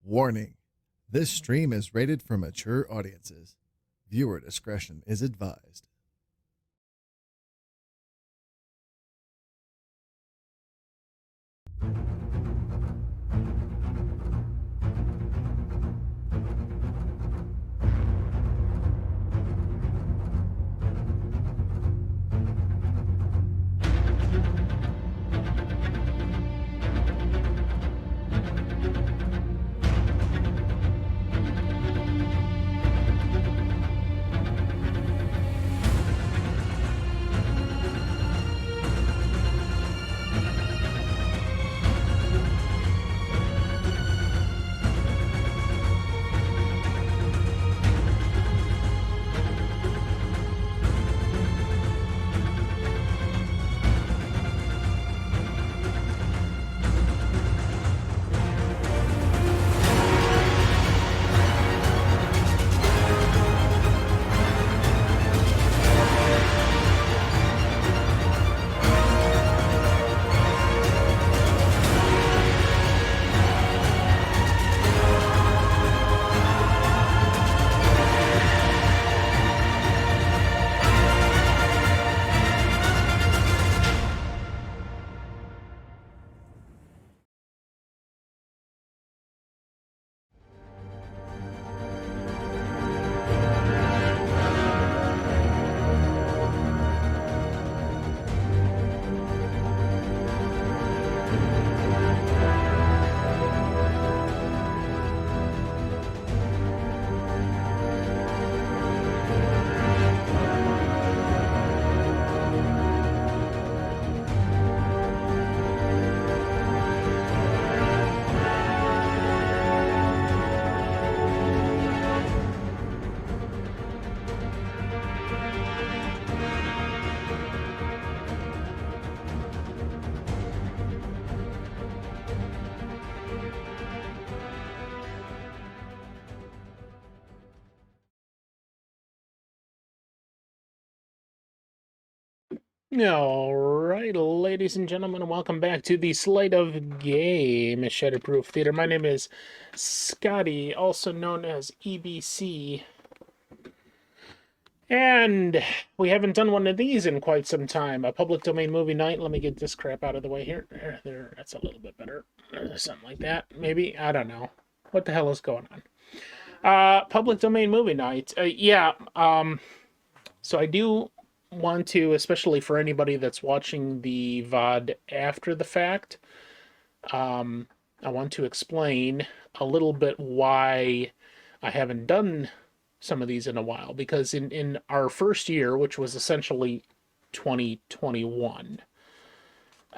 Warning: this stream is rated for mature audiences. Viewer discretion is advised. All right, ladies and gentlemen, welcome back to the Slate of Game Shatterproof Theater. My name is Scotty, also known as EBC. And we haven't done one of these in quite some time. A public domain movie night. Let me get this crap out of the way here. There, that's a little bit better. Something like that, maybe. I don't know. What the hell is going on? Public domain movie night. So I do want to, especially for anybody that's watching the VOD after the fact, I want to explain a little bit why I haven't done some of these in a while. Because in our first year, which was essentially 2021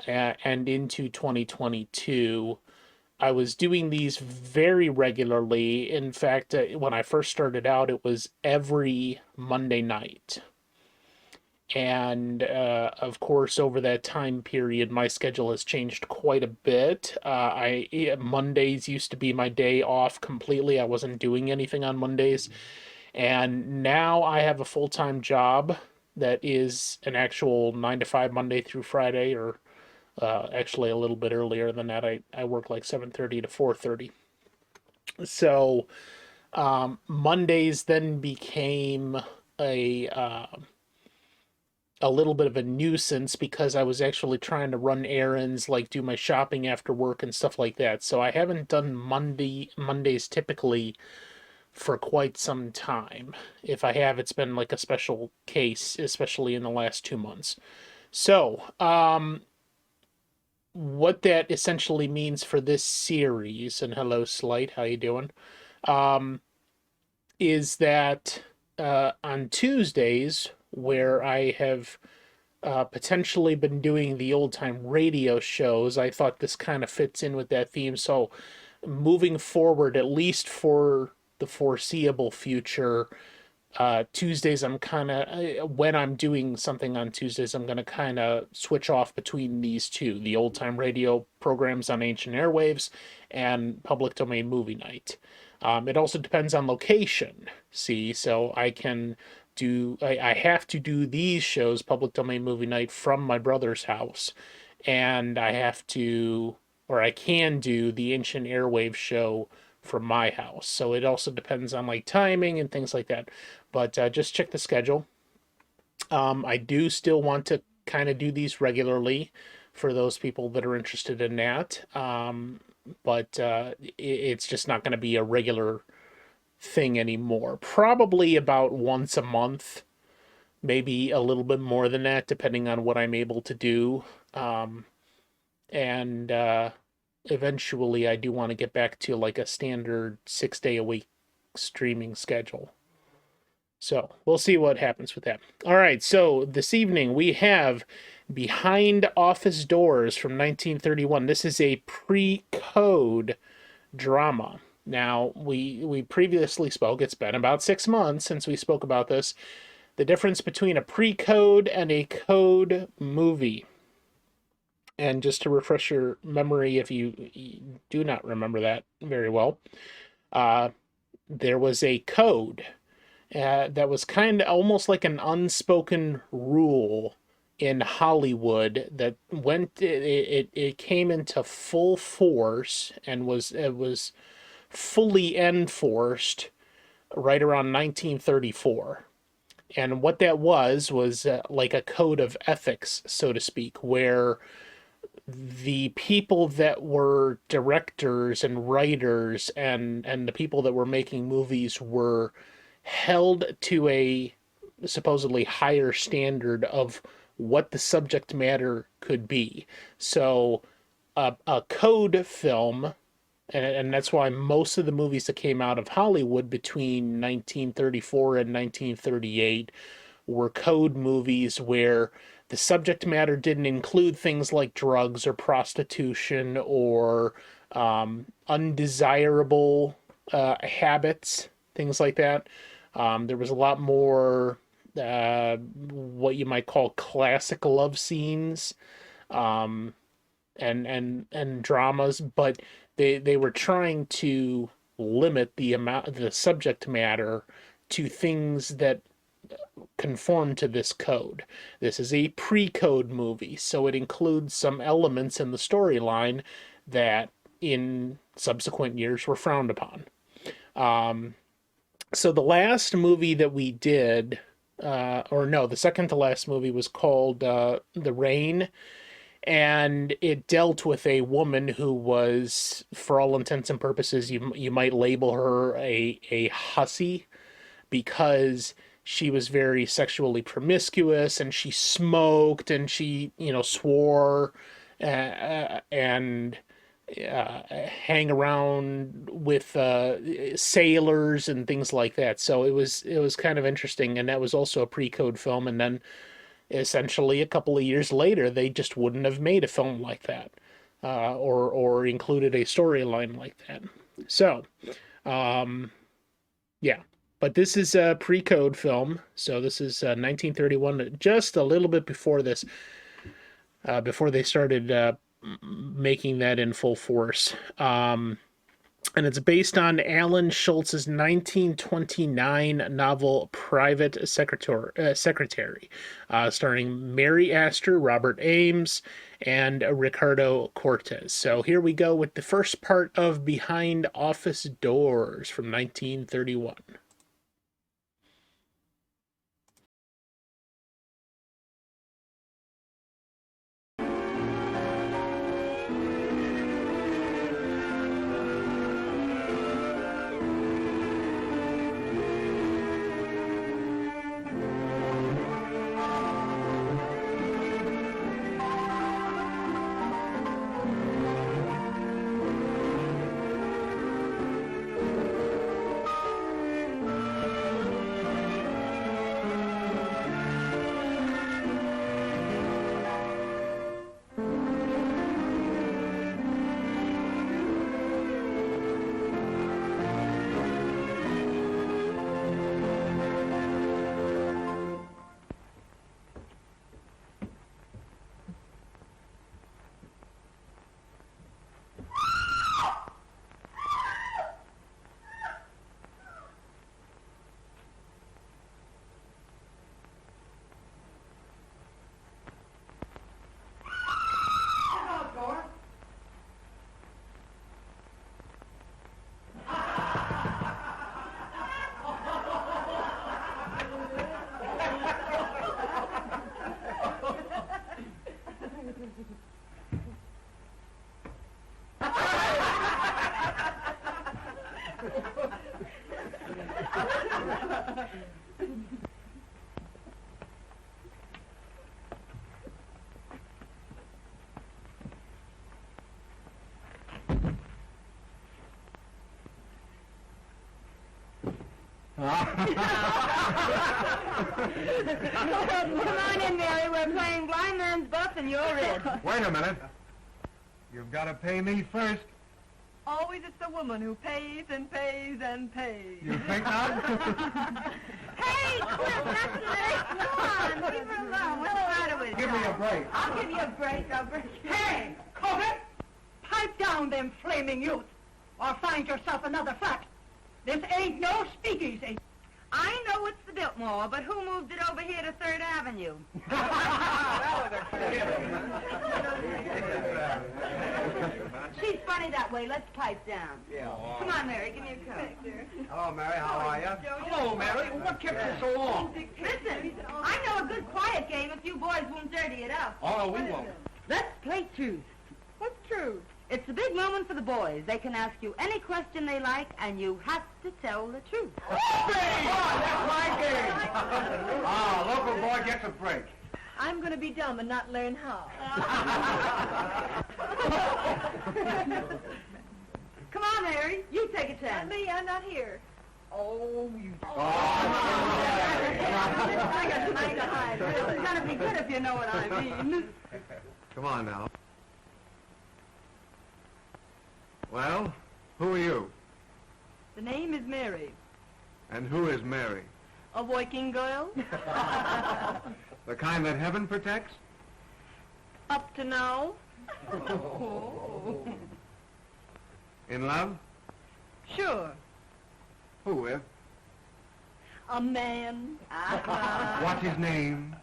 and into 2022, I was doing these very regularly. In fact, when I first started out, it was every Monday night. And of course, over that time period, my schedule has changed quite a bit. Mondays used to be my day off completely. I wasn't doing anything on Mondays, and now I have a full-time job that is an actual 9 to 5 Monday through Friday, or actually a little bit earlier than that. I work like 7:30 to 4:30. So Mondays then became a a little bit of a nuisance because I was actually trying to run errands, like do my shopping after work and stuff like that. So I haven't done Mondays typically for quite some time. If I have, it's been like a special case, especially in the last 2 months. So, what that essentially means for this series, and hello Slight, how you doing? Um, is that on Tuesdays, where I have potentially been doing the old time radio shows, I thought this kind of fits in with that theme. So, moving forward, at least for the foreseeable future, Tuesdays, I'm kind of, when I'm doing something on Tuesdays, I'm going to kind of switch off between these two, the old time radio programs on ancient airwaves and public domain movie night. It also depends on location, see, so I have to do these shows, public domain movie night, from my brother's house, and I can do the ancient airwave show from my house. So it also depends on like timing and things like that. But just check the schedule. I do still want to kind of do these regularly for those people that are interested in that. But it's just not going to be a regular thing anymore. Probably about once a month, maybe a little bit more than that, depending on what I'm able to do. And eventually, I do want to get back to like a standard 6 day a week streaming schedule. So we'll see what happens with that. All right, so this evening we have Behind Office Doors from 1931. This is a pre-code drama. Now, we previously spoke, it's been about 6 months since we spoke about this, the difference between a pre-code and a code movie. And just to refresh your memory, if you do not remember that very well, there was a code that was kind of almost like an unspoken rule in Hollywood that it came into full force and was fully enforced right around 1934. And what that was like a code of ethics, so to speak, where the people that were directors and writers and the people that were making movies were held to a supposedly higher standard of what the subject matter could be. So a code film, and that's why most of the movies that came out of Hollywood between 1934 and 1938 were code movies where the subject matter didn't include things like drugs or prostitution or undesirable habits, things like that. There was a lot more what you might call classic love scenes and dramas, but they were trying to limit the subject matter to things that conform to this code. This is a pre-code movie, so it includes some elements in the storyline that in subsequent years were frowned upon. So the last movie that we did, the second to last movie was called The Rain, and it dealt with a woman who was, for all intents and purposes, you might label her a hussy, because she was very sexually promiscuous and she smoked and she, swore and hang around with sailors and things like that. So it was kind of interesting, and that was also a pre-code film. And then essentially a couple of years later, they just wouldn't have made a film like that, or included a storyline like that. So, yeah. But this is a pre-code film, so this is 1931, just a little bit before this, before they started making that in full force. And it's based on Alan Schultz's 1929 novel Private Secretary, starring Mary Astor, Robert Ames, and Ricardo Cortez. So here we go with the first part of Behind Office Doors from 1931. Come on in, Mary. We're playing blind man's buff and you're in. Wait a minute. You've got to pay me first. Always it's the woman who pays and pays and pays. You think not? Hey, Cliff, that's nice. Come on, leave her alone. What's the matter with you? Give me a break. I'll give you a break. Hey, Kogan, pipe down them flaming youth, or find yourself another flat. This ain't no speakeasy. I know it's the Biltmore, but who moved it over here to 3rd Avenue? She's funny that way. Let's pipe down. Yeah. Come on, Mary. Give me a cup. Hello, Mary. How are you? Hello, Mary. What kept you so long? Listen, I know a good quiet game if you boys won't dirty it up. Oh, no, we won't. Let's play truth. What's truth? It's a big moment for the boys. They can ask you any question they like, and you have to tell the truth. That's my game. Local boy gets a break. I'm going to be dumb and not learn how. Come on, Mary. You take a chance. Me, I'm not here. Oh, you... It's going to be good if you know what I mean. Come on now. Well, who are you? The name is Mary. And who is Mary? A working girl? The kind that heaven protects? Up to now. In love? Sure. Who with? A man. What's his name?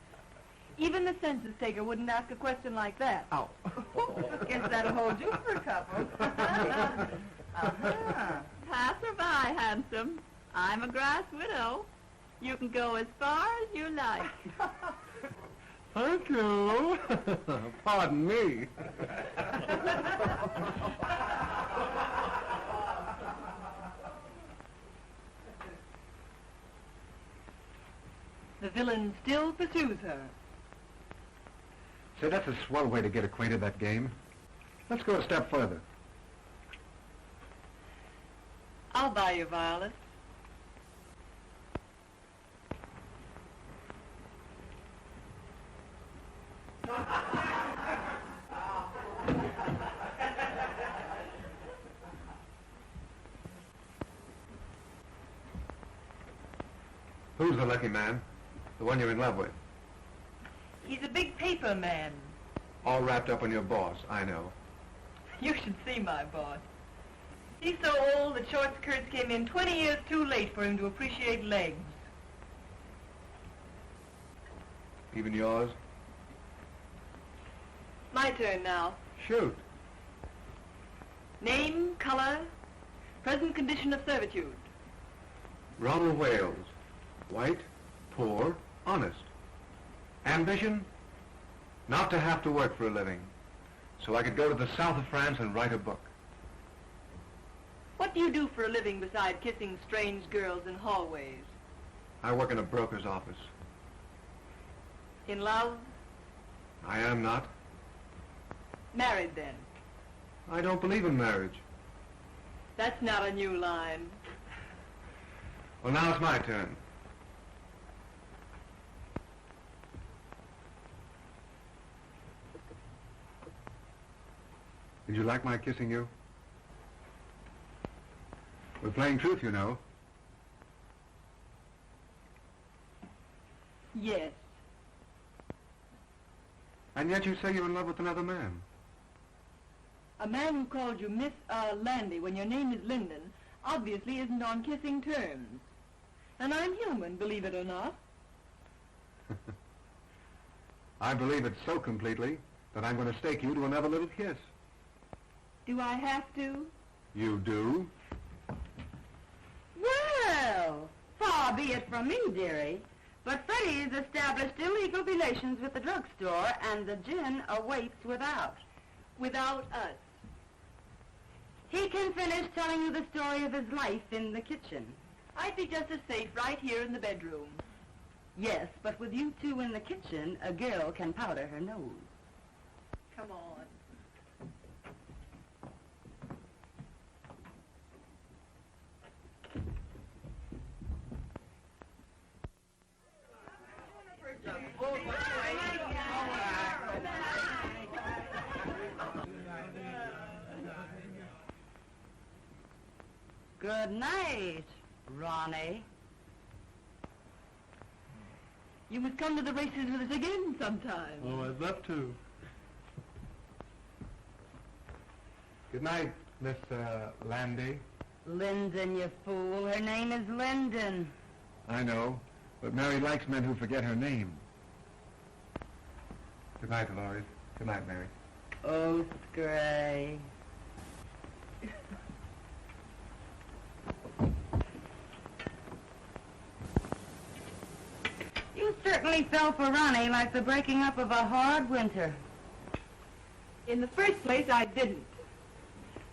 Even the census taker wouldn't ask a question like that. Oh. Guess that'll hold you for a couple. Pass or by, handsome. I'm a grass widow. You can go as far as you like. Thank you. Pardon me. The villain still pursues her. Say, that's a swell way to get acquainted, that game. Let's go a step further. I'll buy you, Violet. Who's the lucky man? The one you're in love with? He's a big paper man. All wrapped up in your boss, I know. You should see my boss. He's so old that short skirts came in 20 years too late for him to appreciate legs. Even yours? My turn now. Shoot. Name, color, present condition of servitude. Ronald Wales. White, poor, honest. Ambition? Not to have to work for a living. So I could go to the south of France and write a book. What do you do for a living beside kissing strange girls in hallways? I work in a broker's office. In love? I am not. Married then? I don't believe in marriage. That's not a new line. Well, now it's my turn. Did you like my kissing you? We're playing truth, you know. Yes. And yet you say you're in love with another man. A man who called you Miss Landlady when your name is Linden obviously isn't on kissing terms. And I'm human, believe it or not. I believe it so completely that I'm going to stake you to another little kiss. Do I have to? You do? Well, far be it from me, dearie. But Freddie's established illegal relations with the drugstore, and the gin awaits without. Without us. He can finish telling you the story of his life in the kitchen. I'd be just as safe right here in the bedroom. Yes, but with you two in the kitchen, a girl can powder her nose. Come on. Good night, Ronnie. You must come to the races with us again sometime. Oh, I'd love to. Good night, Miss Landy. Linden, you fool. Her name is Linden. I know, but Mary likes men who forget her name. Good night, Delores. Good night, Mary. Oh, Scray. You certainly fell for Ronnie like the breaking up of a hard winter. In the first place, I didn't.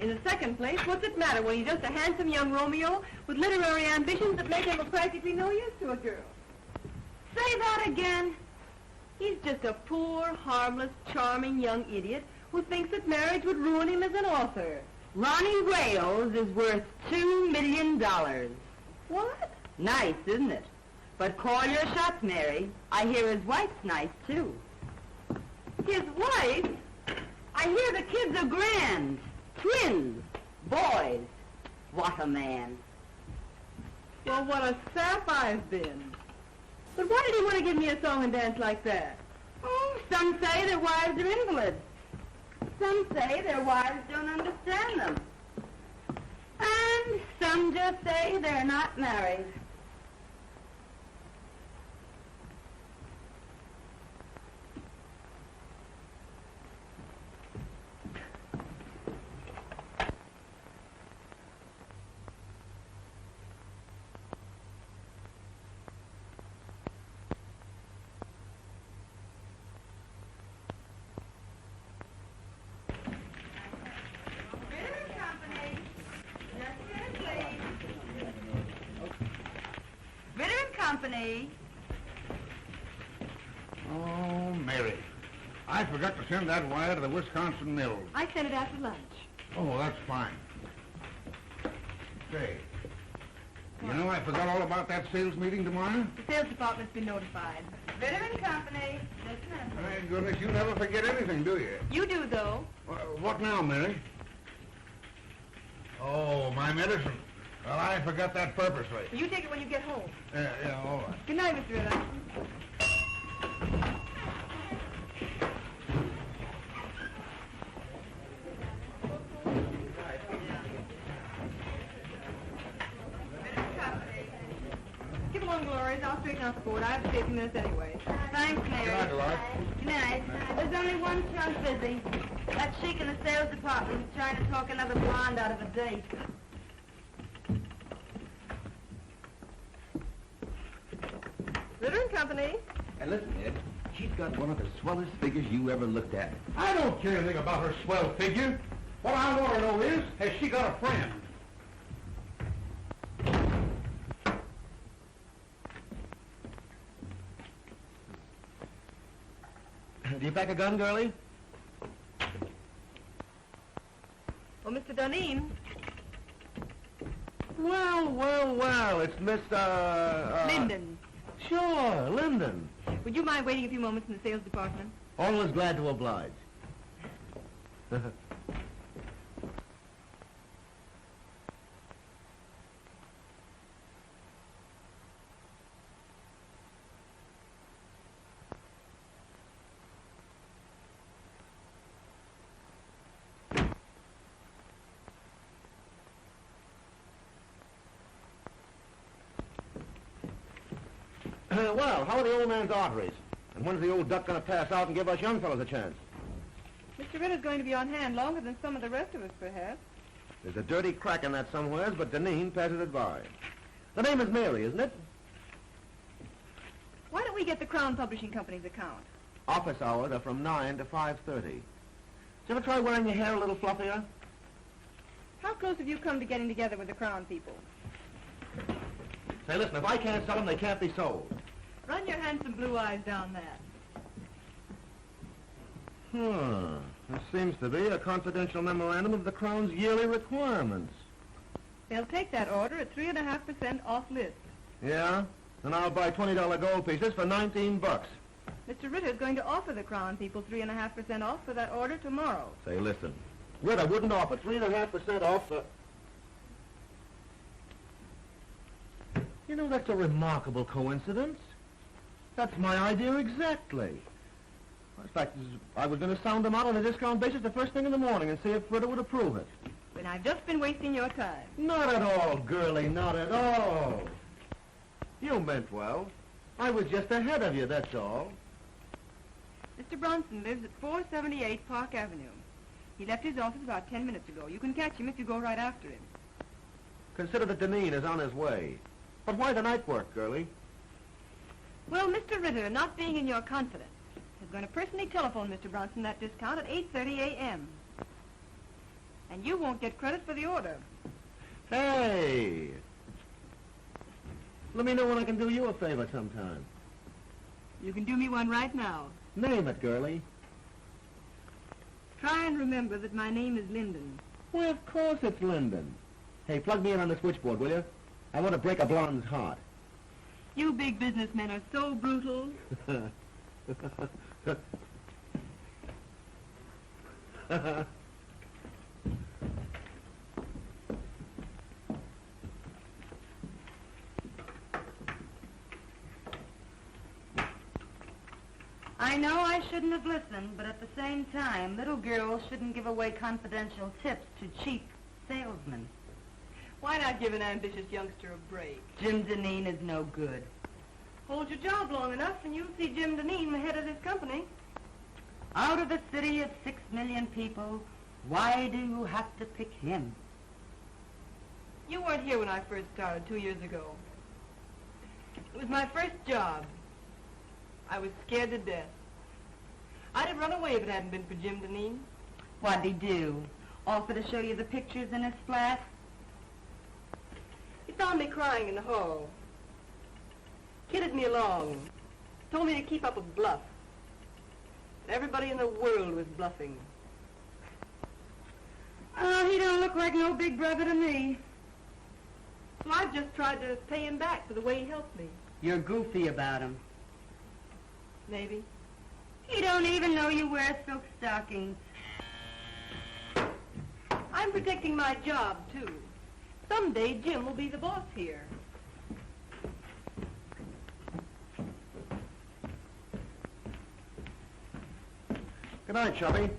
In the second place, what's it matter when he's just a handsome young Romeo with literary ambitions that make him of practically no use to a girl? Say that again. He's just a poor, harmless, charming young idiot who thinks that marriage would ruin him as an author. Ronnie Wales is worth $2 million. What? Nice, isn't it? But call your shots, Mary. I hear his wife's nice, too. His wife? I hear the kids are grand. Twins. Boys. What a man. Well, what a sap I've been. But why did he want to give me a song and dance like that? Oh, some say their wives are invalids. Some say their wives don't understand them. And some just say they're not married. Company. Oh, Mary. I forgot to send that wire to the Wisconsin Mills. I sent it after lunch. Oh, that's fine. Say, you know I forgot all about that sales meeting tomorrow? The sales department's been notified. Ritter and Company. Just a minute. My goodness, you never forget anything, do you? You do, though. What now, Mary? Oh, my medicine. Well, I forgot that purposely. You take it when you get home. Yeah, all right. Good night, Mr. Ritter. Give along, Delores. I'll straighten out the board. I have to stay a few minutes anyway. Thanks, Mary. Good night, Delores. Good night. There's only one chunk busy. That chick in the sales department is trying to talk another blonde out of a date. Ritter and Company. And listen, Ed, she's got one of the swellest figures you ever looked at. I don't care anything about her swell figure. What I want to know is, has she got a friend? Do you pack a gun, girlie? Well, Mr. Duneen. Well, it's Miss, Linden. Sure, Linden. Would you mind waiting a few moments in the sales department? Always glad to oblige. Well, how are the old man's arteries? And when's the old duck going to pass out and give us young fellows a chance? Mr. Ritter's going to be on hand longer than some of the rest of us, perhaps. There's a dirty crack in that somewheres, but Duneen passes it by. The name is Mary, isn't it? Why don't we get the Crown Publishing Company's account? Office hours are from 9 to 5:30. Did you ever try wearing your hair a little fluffier? How close have you come to getting together with the Crown people? Say, listen, if I can't sell them, they can't be sold. Run your handsome blue eyes down that. There seems to be a confidential memorandum of the Crown's yearly requirements. They'll take that order at 3.5% off list. Yeah? And I'll buy $20 gold pieces for $19. Mr. Ritter's going to offer the Crown people 3.5% off for that order tomorrow. Say, listen, Ritter wouldn't offer 3.5% off for... know, that's a remarkable coincidence. That's my idea exactly. In fact, I was going to sound them out on a discount basis the first thing in the morning and see if Ritter would approve it. When I've just been wasting your time. Not at all, girlie, not at all. You meant well. I was just ahead of you, that's all. Mr. Bronson lives at 478 Park Avenue. He left his office about 10 minutes ago. You can catch him if you go right after him. Consider that Duneen is on his way. But why the night work, girlie? Well, Mr. Ritter, not being in your confidence, is going to personally telephone Mr. Bronson that discount at 8:30 a.m. And you won't get credit for the order. Hey! Let me know when I can do you a favor sometime. You can do me one right now. Name it, girlie. Try and remember that my name is Linden. Why, of course it's Linden. Hey, plug me in on the switchboard, will you? I want to break a blonde's heart. You big businessmen are so brutal. I know I shouldn't have listened, but at the same time, little girls shouldn't give away confidential tips to cheap salesmen. Why not give an ambitious youngster a break? Jim Duneen is no good. Hold your job long enough and you'll see Jim Duneen the head of this company. Out of a city of 6 million people, why do you have to pick him? You weren't here when I first started 2 years ago. It was my first job. I was scared to death. I'd have run away if it hadn't been for Jim Duneen. What'd he do? Offer to show you the pictures in his flat? He found me crying in the hall. Kidded me along. Told me to keep up a bluff. Everybody in the world was bluffing. Oh, he don't look like no big brother to me. So I've just tried to pay him back for the way he helped me. You're goofy about him. Maybe. He don't even know you wear silk stockings. I'm protecting my job, too. Someday Jim will be the boss here. Good night, Chubby.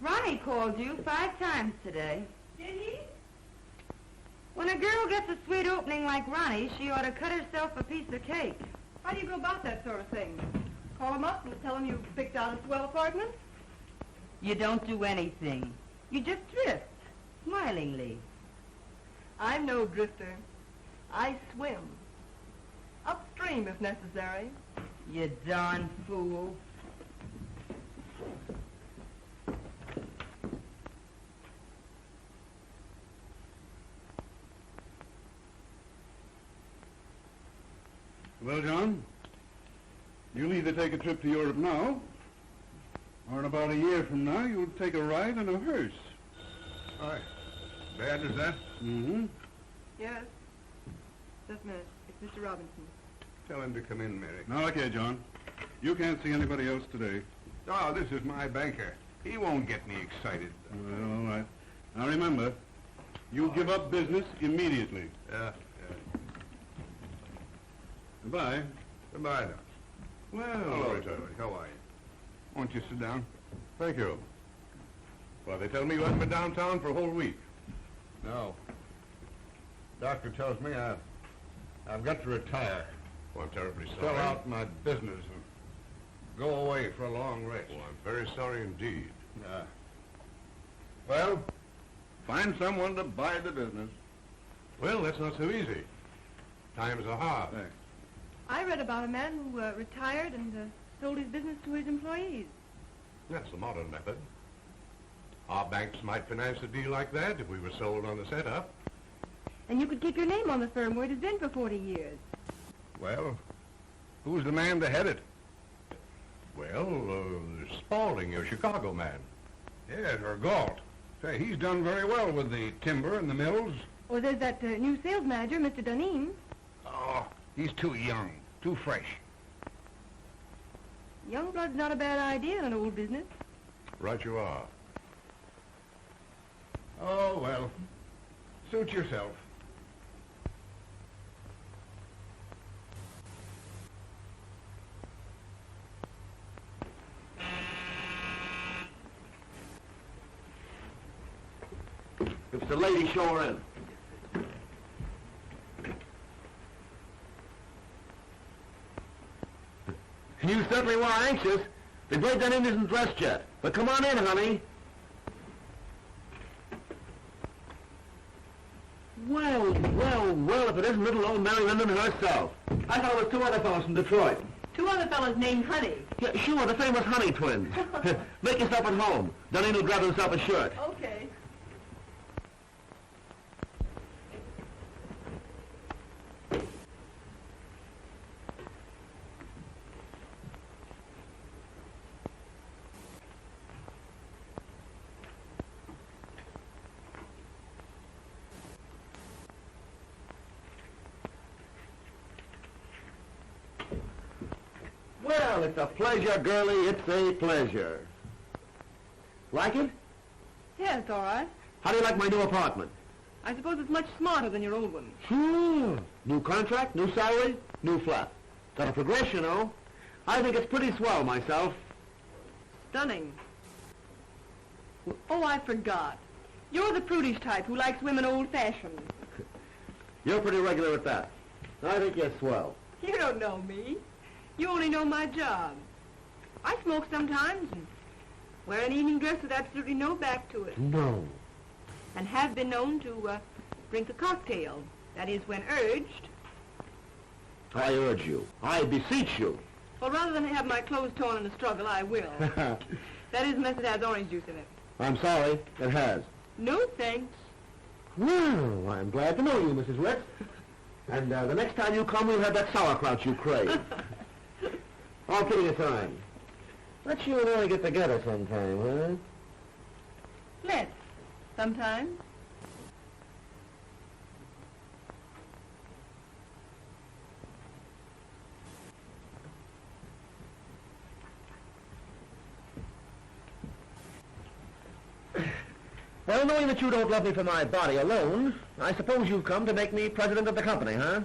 Ronnie called you 5 times today. Did he? When a girl gets a sweet opening like Ronnie, she ought to cut herself a piece of cake. How do you go about that sort of thing? Call him up and tell him you picked out a swell apartment? You don't do anything. You just drift, smilingly. I'm no drifter. I swim. Upstream, if necessary. You darn fool. Well, John, you'll either take a trip to Europe now, or in about a year from now, you'll take a ride in a hearse. Aye. Bad as that? Mm-hmm. Yes. Just a minute. It's Mr. Robinson. Tell him to come in, Mary. Now, look here, John. You can't see anybody else today. Oh, this is my banker. He won't get me excited. Well, all right. Now, remember, you give up business immediately. Yeah. Goodbye. Goodbye, now. Well, Hello, Ritter. Dorothy. How are you? Won't you sit down? Thank you. Well, they tell me you haven't been downtown for a whole week. No. Doctor tells me I've got to retire. Well, I'm terribly sorry. Sell out my business and go away for a long rest. Well, I'm very sorry indeed. Well, find someone to buy the business. Well, that's not so easy. Times are hard. Thanks. I read about a man who retired and sold his business to his employees. That's the modern method. Our banks might finance a deal like that if we were sold on the setup. And you could keep your name on the firm where it has been for 40 years. Well, who's the man to head it? Well, Spaulding, your Chicago man. Yes, or Galt. Say, he's done very well with the timber and the mills. Or there's that new sales manager, Mr. Duneen. Oh, he's too young, too fresh. Young blood's not a bad idea in an old business. Right you are. Oh, well. Suit yourself. If the lady show her in. You certainly were anxious. The Great Duneen isn't dressed yet. But come on in, honey. Well, well, well, if it isn't little old Mary Linden herself. I thought it was 2 other fellows from Detroit. 2 other fellows named Honey. Yeah, sure, the famous Honey twins. Make yourself at home. Duneen will grab himself a shirt. Okay. Well, it's a pleasure, girlie. It's a pleasure. Like it? Yeah, it's all right. How do you like my new apartment? I suppose it's much smarter than your old one. Sure. New contract, new salary, new flat. Got to progress, you know. I think it's pretty swell myself. Stunning. Oh, I forgot. You're the prudish type who likes women old-fashioned. You're pretty regular at that. I think you're swell. You don't know me. You only know my job. I smoke sometimes and wear an evening dress with absolutely no back to it. No. And have been known to drink a cocktail. That is, when urged. I urge you. I beseech you. Well, rather than have my clothes torn in a struggle, I will. That is, unless it has orange juice in it. I'm sorry. It has. No thanks. Well, I'm glad to know you, Mrs. Ritz. And the next time you come, we'll have that sauerkraut you crave. All kidding aside. Let's you and I get together sometime, huh? Let's. Sometime. Well, knowing that you don't love me for my body alone, I suppose you've come to make me president of the company, huh?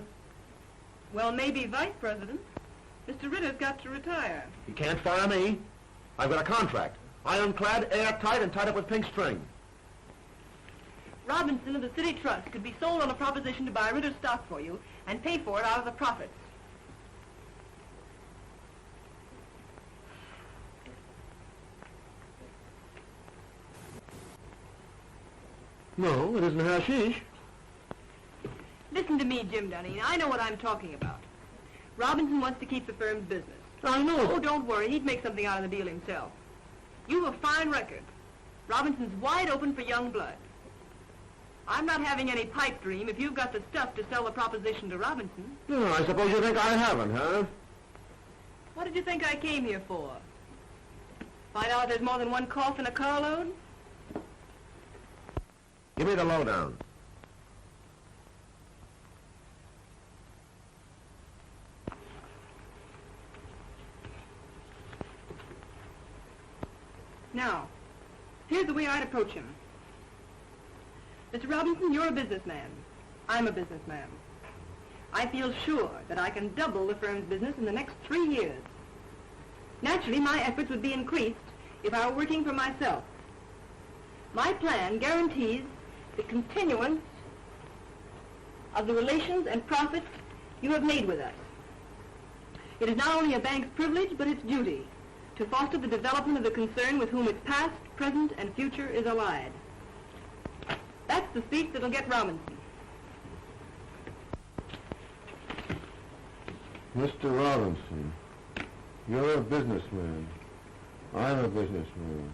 Well, maybe vice president. Mr. Ritter's got to retire. You can't fire me. I've got a contract. Ironclad, airtight, and tied up with pink string. Robinson of the City Trust could be sold on a proposition to buy Ritter's stock for you and pay for it out of the profits. No, it isn't hashish. Listen to me, Jim Duneen. I know what I'm talking about. Robinson wants to keep the firm's business. I know. Oh, don't worry. He'd make something out of the deal himself. You have a fine record. Robinson's wide open for young blood. I'm not having any pipe dream if you've got the stuff to sell the proposition to Robinson. No, I suppose you think I haven't, huh? What did you think I came here for? Find out there's more than one cough in a carload? Give me the lowdown. Now, here's the way I'd approach him. Mr. Robinson, you're a businessman. I'm a businessman. I feel sure that I can double the firm's business in the next 3 years. Naturally, my efforts would be increased if I were working for myself. My plan guarantees the continuance of the relations and profits you have made with us. It is not only a bank's privilege, but its duty to foster the development of the concern with whom its past, present, and future is allied. That's the speech that'll get Robinson. Mr. Robinson, you're a businessman. I'm a businessman.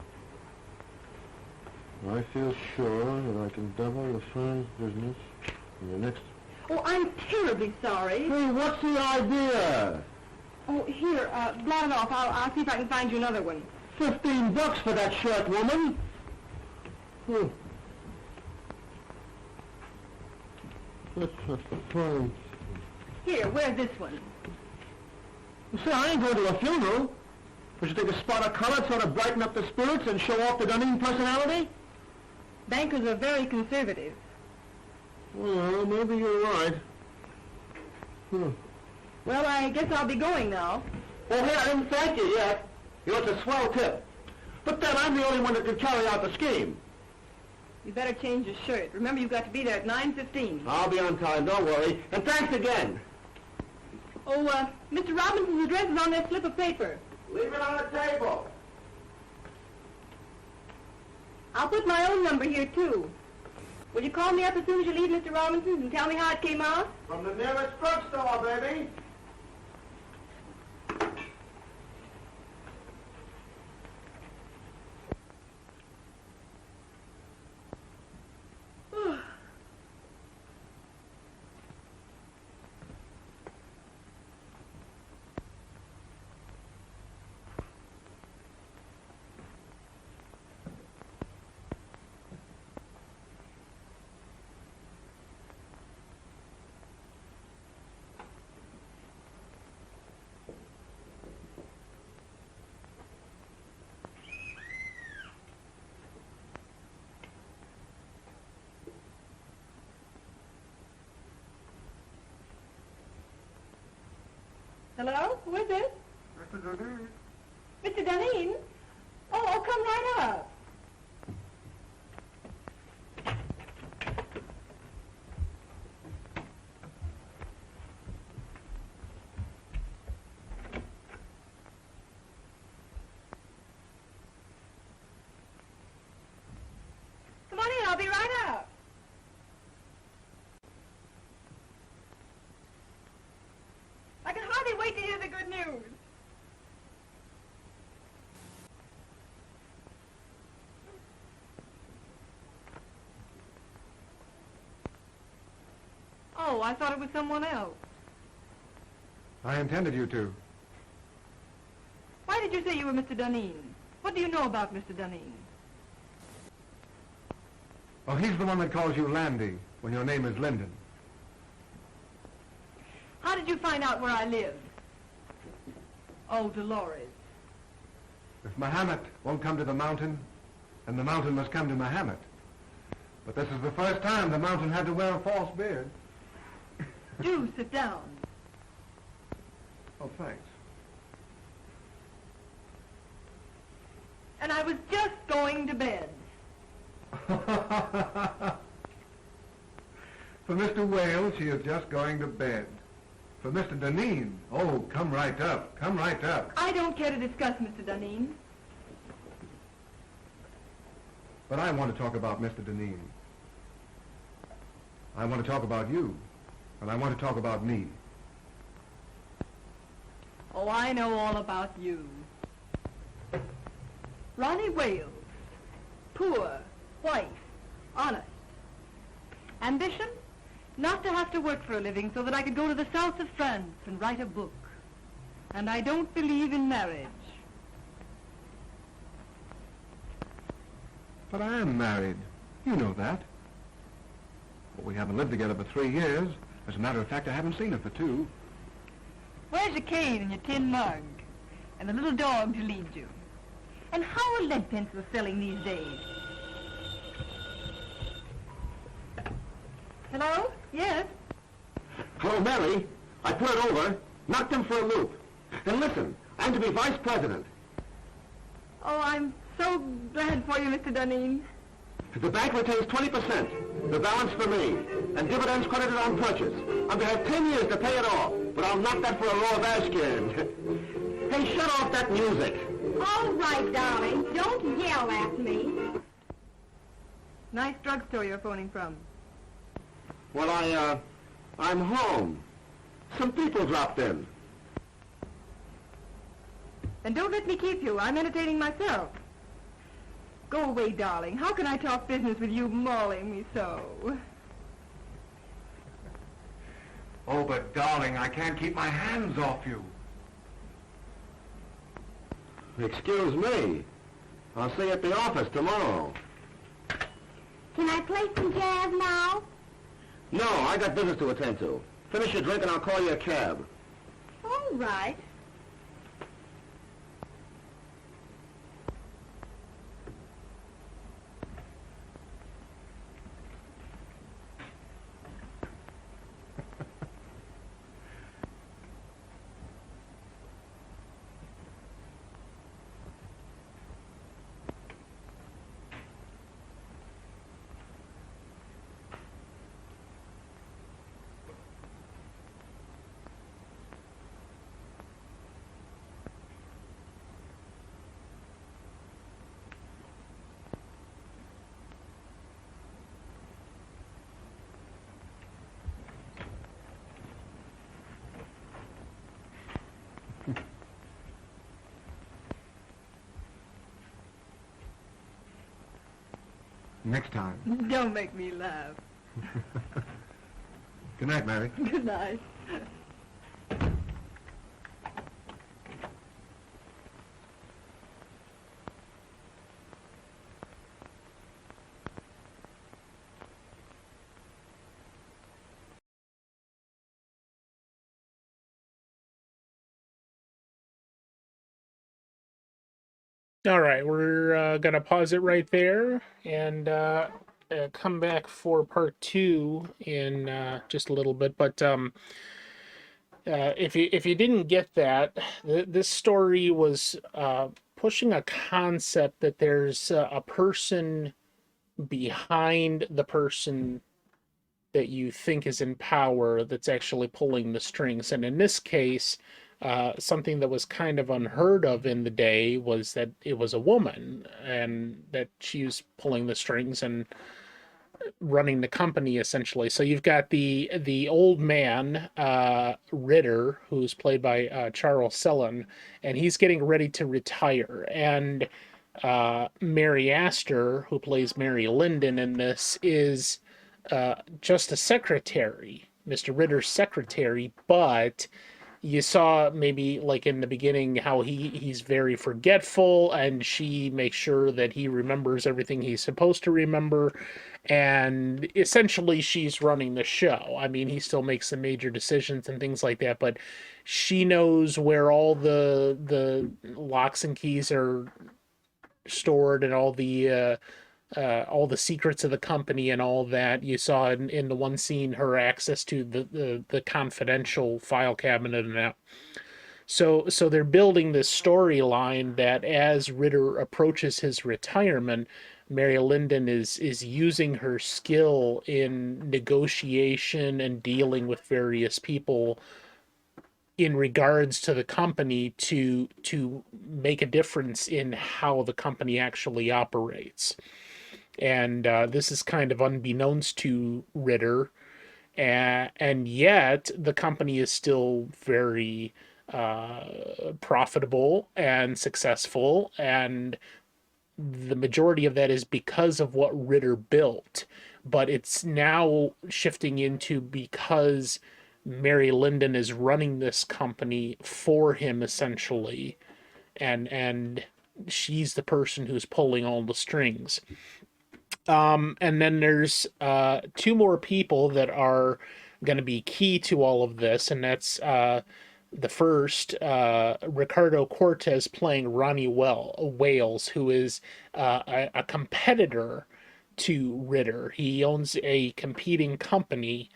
I feel sure that I can double the firm's business in the next... Oh, I'm terribly sorry. Hey, what's the idea? Oh, here, blot it off. I'll see if I can find you another one. $15 for that shirt, woman. That's a fine... Here, wear this one. Say, I ain't going to a funeral. We should take a spot of color, sort of brighten up the spirits and show off the Duneen personality? Bankers are very conservative. Well, maybe you're right. Well, I guess I'll be going now. Oh, hey, I didn't thank you yet. You know, it's a swell tip. But then I'm the only one that can carry out the scheme. You better change your shirt. Remember, you've got to be there at 9:15. I'll be on time, don't worry. And thanks again. Oh, Mr. Robinson's address is on that slip of paper. Leave it on the table. I'll put my own number here, too. Will you call me up as soon as you leave Mr. Robinson's and tell me how it came out? From the nearest drugstore, baby. Hello? Who is it? Mr. Duneen. Mr. Duneen? Oh, come right up. Come on in, I'll be right up. I can hardly wait to hear the good news. Oh, I thought it was someone else. I intended you to. Why did you say you were Mr. Duneen? What do you know about Mr. Duneen? Oh, he's the one that calls you Landy when your name is Linden. How did you find out where I live? Oh, Delores. If Mahomet won't come to the mountain, then the mountain must come to Mahomet. But this is the first time the mountain had to wear a false beard. Do sit down. Oh, thanks. And I was just going to bed. For Mr. Wales, she is just going to bed. For Mr. Duneen, oh, come right up, come right up. I don't care to discuss Mr. Duneen. But I want to talk about Mr. Duneen. I want to talk about you, and I want to talk about me. Oh, I know all about you. Ronnie Wales. Poor, white, honest. Ambition? Not to have to work for a living so that I could go to the south of France and write a book. And I don't believe in marriage. But I am married. You know that. But we haven't lived together for 3 years. As a matter of fact, I haven't seen her for 2. Where's your cane and your tin mug? And the little dog to lead you? And how are lead pencils selling these days? Hello? Yes? Hello, Mary. I put it over, knocked him for a loop. And listen, I'm to be vice president. Oh, I'm so glad for you, Mr. Duneen. The bank retains 20%, the balance for me, and dividends credited on purchase. I'm to have 10 years to pay it off, but I'll knock that for a row of Ashcan. Hey, shut off that music. All right, darling. Don't yell at me. Nice drugstore you're phoning from. Well, I'm home. Some people dropped in. Then don't let me keep you. I'm entertaining myself. Go away, darling. How can I talk business with you mauling me so? Oh, but darling, I can't keep my hands off you. Excuse me. I'll see you at the office tomorrow. Can I play some jazz now? No, I got business to attend to. Finish your drink and I'll call you a cab. All right. Next time. Don't make me laugh. Good night, Mary. Good night. All right, we're gonna pause it right there and come back for part two in just a little bit. But if you didn't get that, this story was pushing a concept that there's a person behind the person that you think is in power that's actually pulling the strings. And in this case, something that was kind of unheard of in the day was that it was a woman and that she was pulling the strings and running the company essentially. So you've got the old man, Ritter, who's played by Charles Sellon, and he's getting ready to retire. And Mary Astor, who plays Mary Linden in this, is just a secretary, Mr. Ritter's secretary, but you saw maybe like in the beginning how he's very forgetful, and she makes sure that he remembers everything he's supposed to remember, and essentially she's running the show. I mean, he still makes some major decisions and things like that, but she knows where all the locks and keys are stored and all the secrets of the company and all that. You saw in the one scene her access to the confidential file cabinet and that. So they're building this storyline that as Ritter approaches his retirement, Mary Linden is using her skill in negotiation and dealing with various people in regards to the company to make a difference in how the company actually operates. And this is kind of unbeknownst to Ritter, and yet the company is still very profitable and successful, and the majority of that is because of what Ritter built. But it's now shifting into because Mary Linden is running this company for him essentially, and she's the person who's pulling all the strings. And then there's two more people that are going to be key to all of this, and that's the first, Ricardo Cortez playing Ronnie Wales, who is a competitor to Ritter. He owns a competing company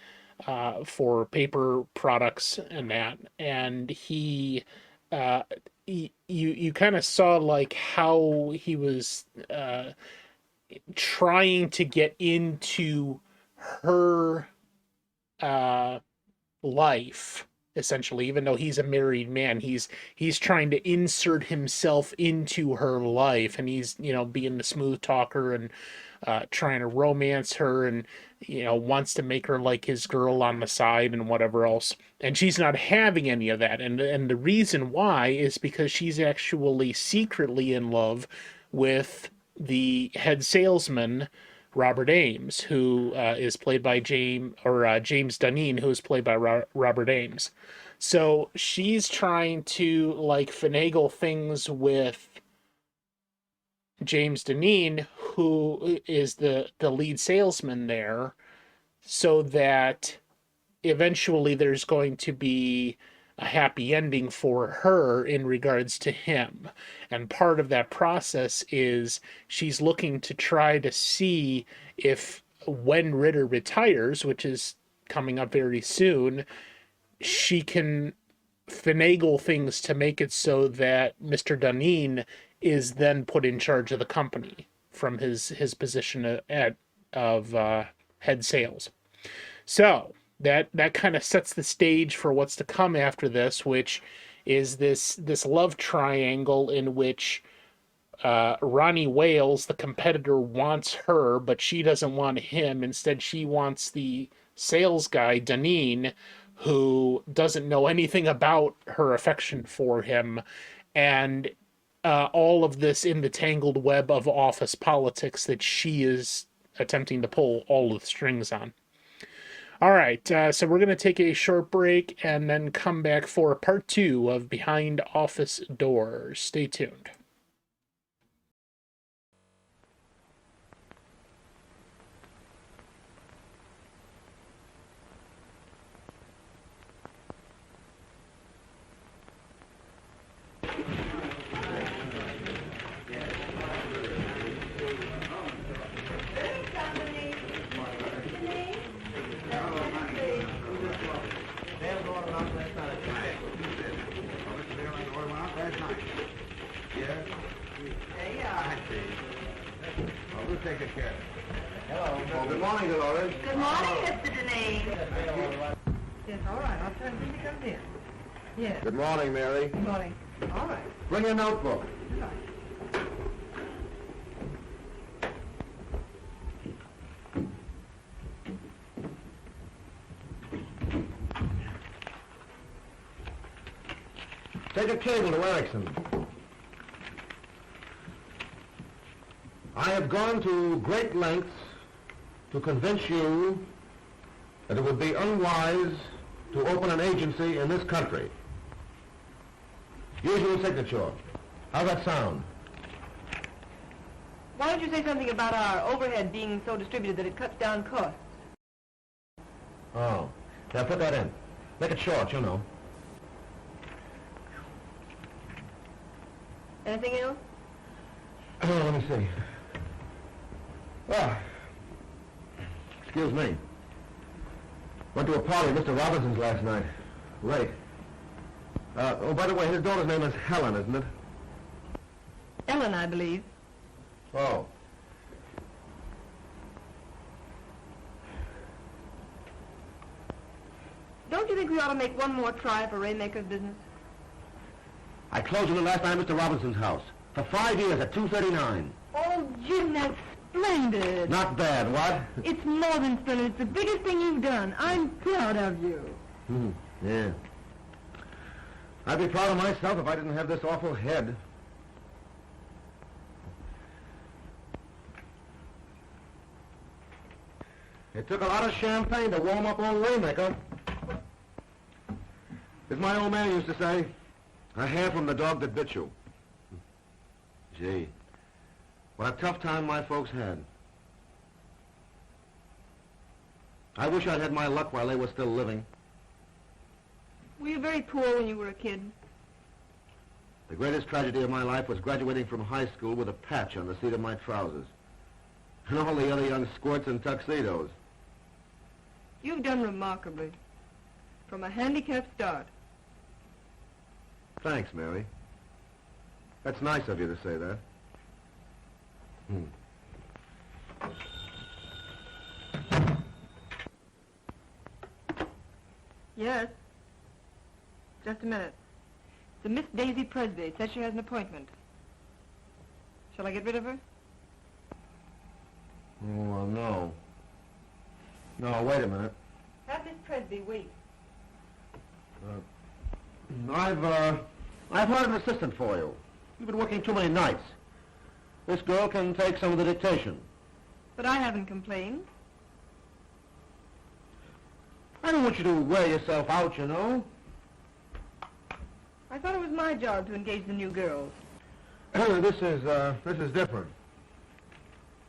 for paper products and that, and you kind of saw like how he was trying to get into her life essentially. Even though he's a married man, he's trying to insert himself into her life, and he's being the smooth talker and trying to romance her, and wants to make her like his girl on the side and whatever else. And she's not having any of that, and the reason why is because she's actually secretly in love with the head salesman, Robert Ames, who is played by James Duneen, who is played by Robert Ames. So she's trying to like finagle things with James Duneen, who is the lead salesman there, so that eventually there's going to be a happy ending for her in regards to him. And part of that process is she's looking to try to see if when Ritter retires, which is coming up very soon, she can finagle things to make it so that Mr. Duneen is then put in charge of the company from his position of head sales. So that kind of sets the stage for what's to come after this, which is this love triangle in which Ronnie Wales, the competitor, wants her, but she doesn't want him. Instead, she wants the sales guy, Duneen, who doesn't know anything about her affection for him. And all of this in the tangled web of office politics that she is attempting to pull all the strings on. All right, so we're going to take a short break and then come back for part 2 of Behind Office Doors. Stay tuned. Take a chair. Hello. Oh, good morning, Delores. Good morning, Mr. Duneen. Yes, all right. I'll tell him when he comes in. Yes. Good morning, Mary. Good morning. All right. Bring your notebook. Good night. Take a cable to Erickson. I have gone to great lengths to convince you that it would be unwise to open an agency in this country. Usual signature. How's that sound? Why don't you say something about our overhead being so distributed that it cuts down costs? Oh. Now put that in. Make it short, you know. Anything else? Let me see. Well, excuse me. Went to a party at Mr. Robinson's last night. Late. Oh, by the way, his daughter's name is Helen, isn't it? Ellen, I believe. Oh. Don't you think we ought to make one more try for Raymaker's business? I closed on it last night at Mr. Robinson's house. For 5 years at $2.39. Oh, Jim, that's splendid. Not bad, what? It's more than splendid. It's the biggest thing you've done. I'm proud of you. Yeah. I'd be proud of myself if I didn't have this awful head. It took a lot of champagne to warm up old Raymaker. As my old man used to say, a hair from the dog that bit you. Gee, what a tough time my folks had. I wish I'd had my luck while they were still living. Were you very poor when you were a kid? The greatest tragedy of my life was graduating from high school with a patch on the seat of my trousers. And all the other young squirts in tuxedos. You've done remarkably. From a handicapped start. Thanks, Mary. That's nice of you to say that. Yes. Just a minute. It's a Miss Daisy Presby. It says she has an appointment. Shall I get rid of her? Oh, no. No, wait a minute. Have Miss Presby wait. I've hired an assistant for you. You've been working too many nights. This girl can take some of the dictation. But I haven't complained. I don't want you to wear yourself out, you know. I thought it was my job to engage the new girls. This is different.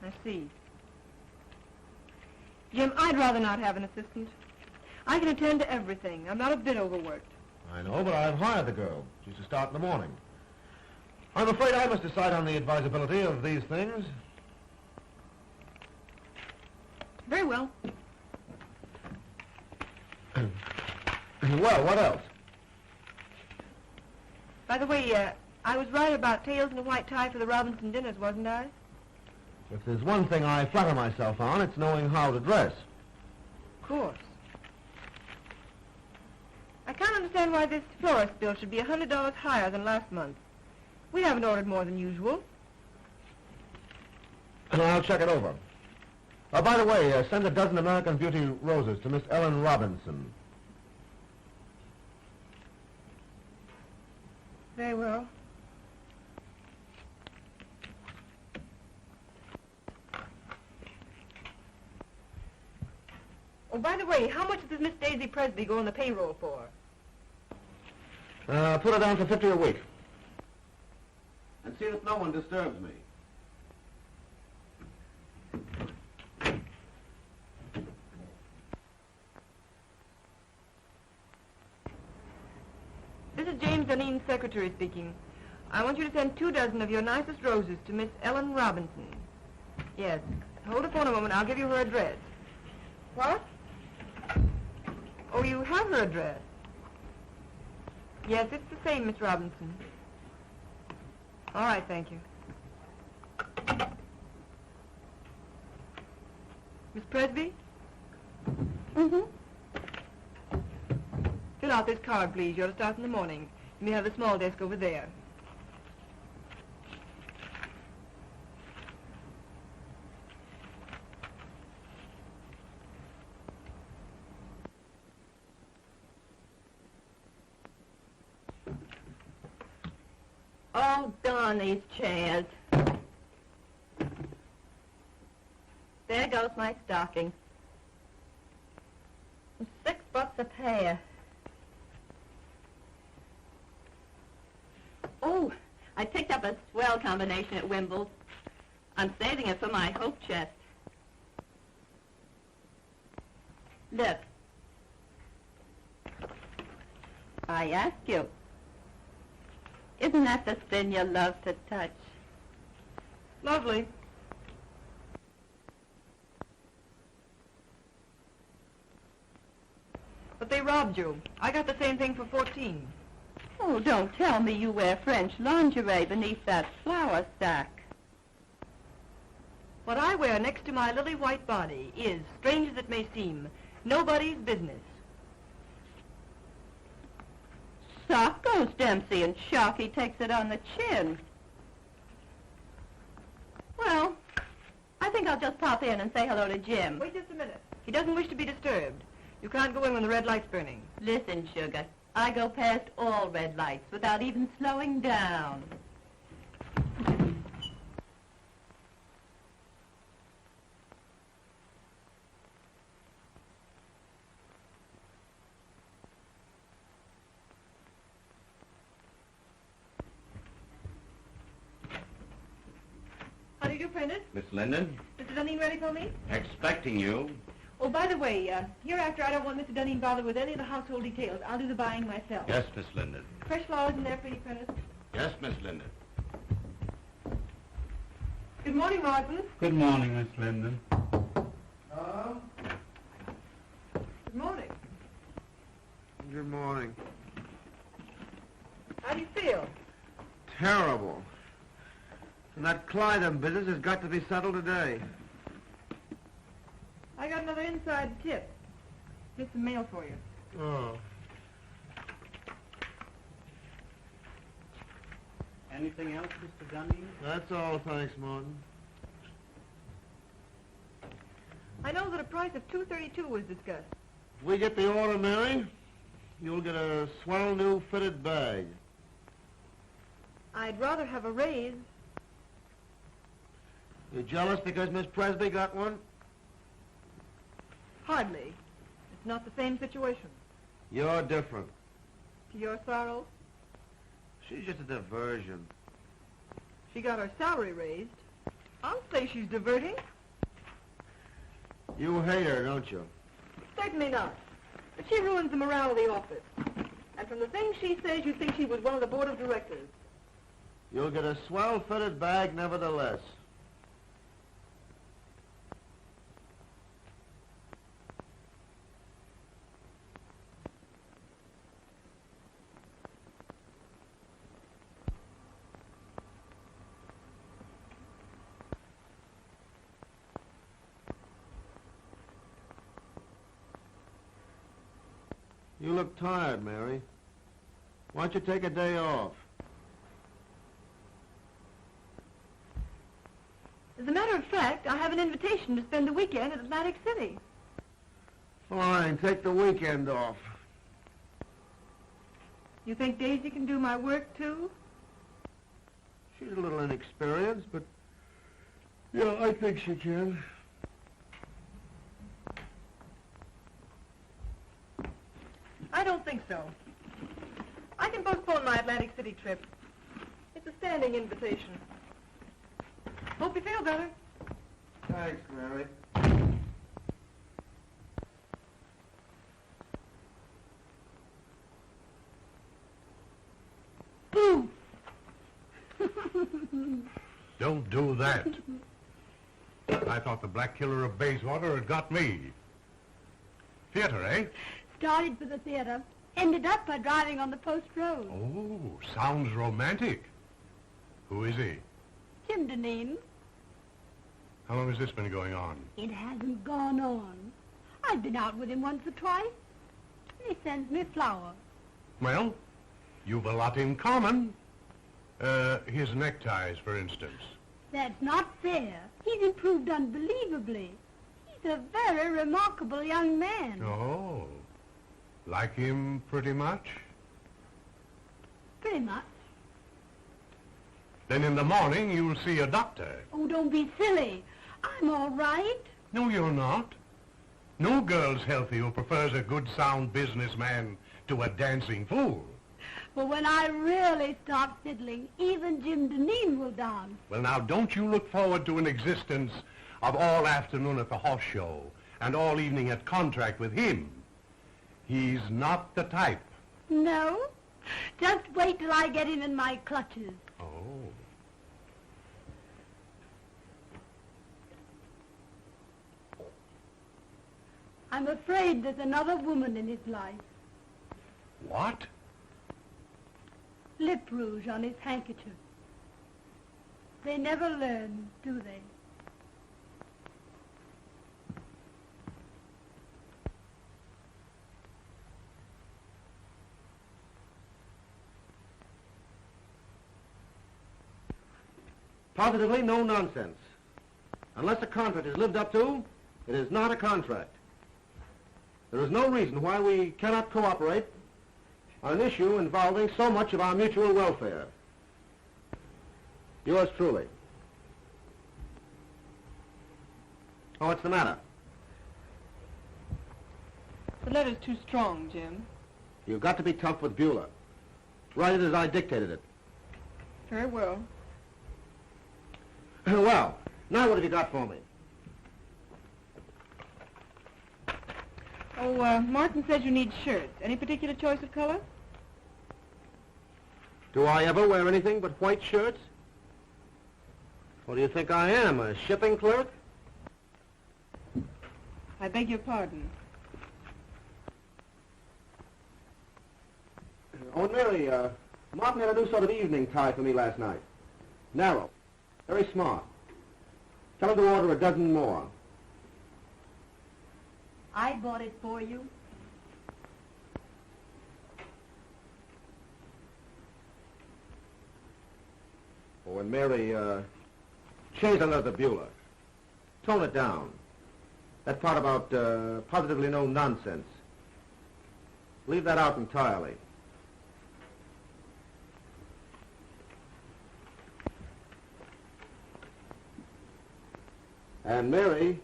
I see. Jim, I'd rather not have an assistant. I can attend to everything. I'm not a bit overworked. I know, but I've hired the girl. She's to start in the morning. I'm afraid I must decide on the advisability of these things. Very well. Well, what else? By the way, I was right about tails and a white tie for the Robinson dinners, wasn't I? If there's one thing I flatter myself on, it's knowing how to dress. Of course. I can't understand why this florist bill should be $100 higher than last month. We haven't ordered more than usual. I'll check it over. By the way, send a dozen American Beauty roses to Miss Ellen Robinson. Very well. Oh, by the way, how much does Miss Daisy Presby go on the payroll for? Put her down for 50 a week. And see that no one disturbs me. This is James Duneen's secretary speaking. I want you to send 2 dozen of your nicest roses to Miss Ellen Robinson. Yes. Hold the phone a moment. I'll give you her address. What? Oh, you have her address. Yes, it's the same, Miss Robinson. All right, thank you. Miss Presby? Mm-hmm. Fill out this card, please. You're to start in the morning. You may have the small desk over there. Oh, darn these chairs. There goes my stocking. $6 a pair. Oh, I picked up a swell combination at Wimble's. I'm saving it for my hope chest. Look. I ask you, isn't that the sin you love to touch? Lovely. But they robbed you. I got the same thing for 14. Oh, don't tell me you wear French lingerie beneath that flour sack. What I wear next to my lily white body is, strange as it may seem, nobody's business. Sock goes Dempsey and Sharky takes it on the chin. Well, I think I'll just pop in and say hello to Jim. Wait just a minute. He doesn't wish to be disturbed. You can't go in when the red light's burning. Listen, sugar, I go past all red lights without even slowing down. How do you do, Prentice? Miss Linden? Mr. Duneen ready for me? Expecting you. Oh, by the way, hereafter I don't want Mr. Duneen bothered with any of the household details. I'll do the buying myself. Yes, Miss Linden. Fresh flowers in there for you, Prentice. Yes, Miss Linden. Good morning, Martin. Good morning, Miss Linden. Good morning. Good morning. How do you feel? Terrible. And that Clyde business has got to be settled today. I got another inside tip. Here's some mail for you. Oh. Anything else, Mr. Duneen? That's all, thanks, Martin. I know that a price of $232 was discussed. If we get the order, Mary, you'll get a swell new fitted bag. I'd rather have a raise. You jealous because Miss Presby got one? Hardly. It's not the same situation. You're different. To your sorrow, She's just a diversion. she got her salary raised. I'll say she's diverting. You hate her, don't you? Certainly not. But she ruins the morale of the office. And from the things she says, you'd think she was one of the board of directors. You'll get a swell fitted bag nevertheless. You look tired, Mary. Why don't you take a day off? As a matter of fact, I have an invitation to spend the weekend at Atlantic City. Fine, take the weekend off. You think Daisy can do my work, too? She's a little inexperienced, but yeah, I think she can. so. I can postpone my Atlantic City trip. It's a standing invitation. Hope you feel better. Thanks, Mary. Boo! Don't do that. I thought the Black Killer of Bayswater had got me. Theater, eh? Started for the theater. Ended up by driving on the post road. Oh, sounds romantic. Who is he? Jim Duneen. How long has this been going on? It hasn't gone on. I've been out with him once or twice. He sends me flowers. Well, you've a lot in common. His neckties, for instance. That's not fair. He's improved unbelievably. He's a very remarkable young man. Oh, like him pretty much? Pretty much. Then in the morning you'll see a doctor. Oh, don't be silly. I'm all right. No, you're not. No girl's healthy who prefers a good, sound businessman to a dancing fool. But when I really start fiddling, even Jim Duneen will dance. Well, now, don't you look forward to an existence of all afternoon at the horse show and all evening at contract with him. He's not the type. No? Just wait till I get him in my clutches. Oh. I'm afraid there's another woman in his life. What? Lip rouge on his handkerchief. They never learn, do they? Positively no nonsense. Unless a contract is lived up to, it is not a contract. There is no reason why we cannot cooperate on an issue involving so much of our mutual welfare. Yours truly. Oh, what's the matter? The letter's too strong, Jim. You've got to be tough with Beulah. Write it as I dictated it. Very well. Well, now what have you got for me? Oh, Martin says you need shirts. Any particular choice of color? Do I ever wear anything but white shirts? What do you think I am, a shipping clerk? I beg your pardon. Oh, and Mary, Martin had a new sort of evening tie for me last night. Narrow. Very smart. Tell him to order a dozen more. I bought it for you. Oh, and Mary, change another Beulah. Tone it down. That part about positively no nonsense. Leave that out entirely. And Mary,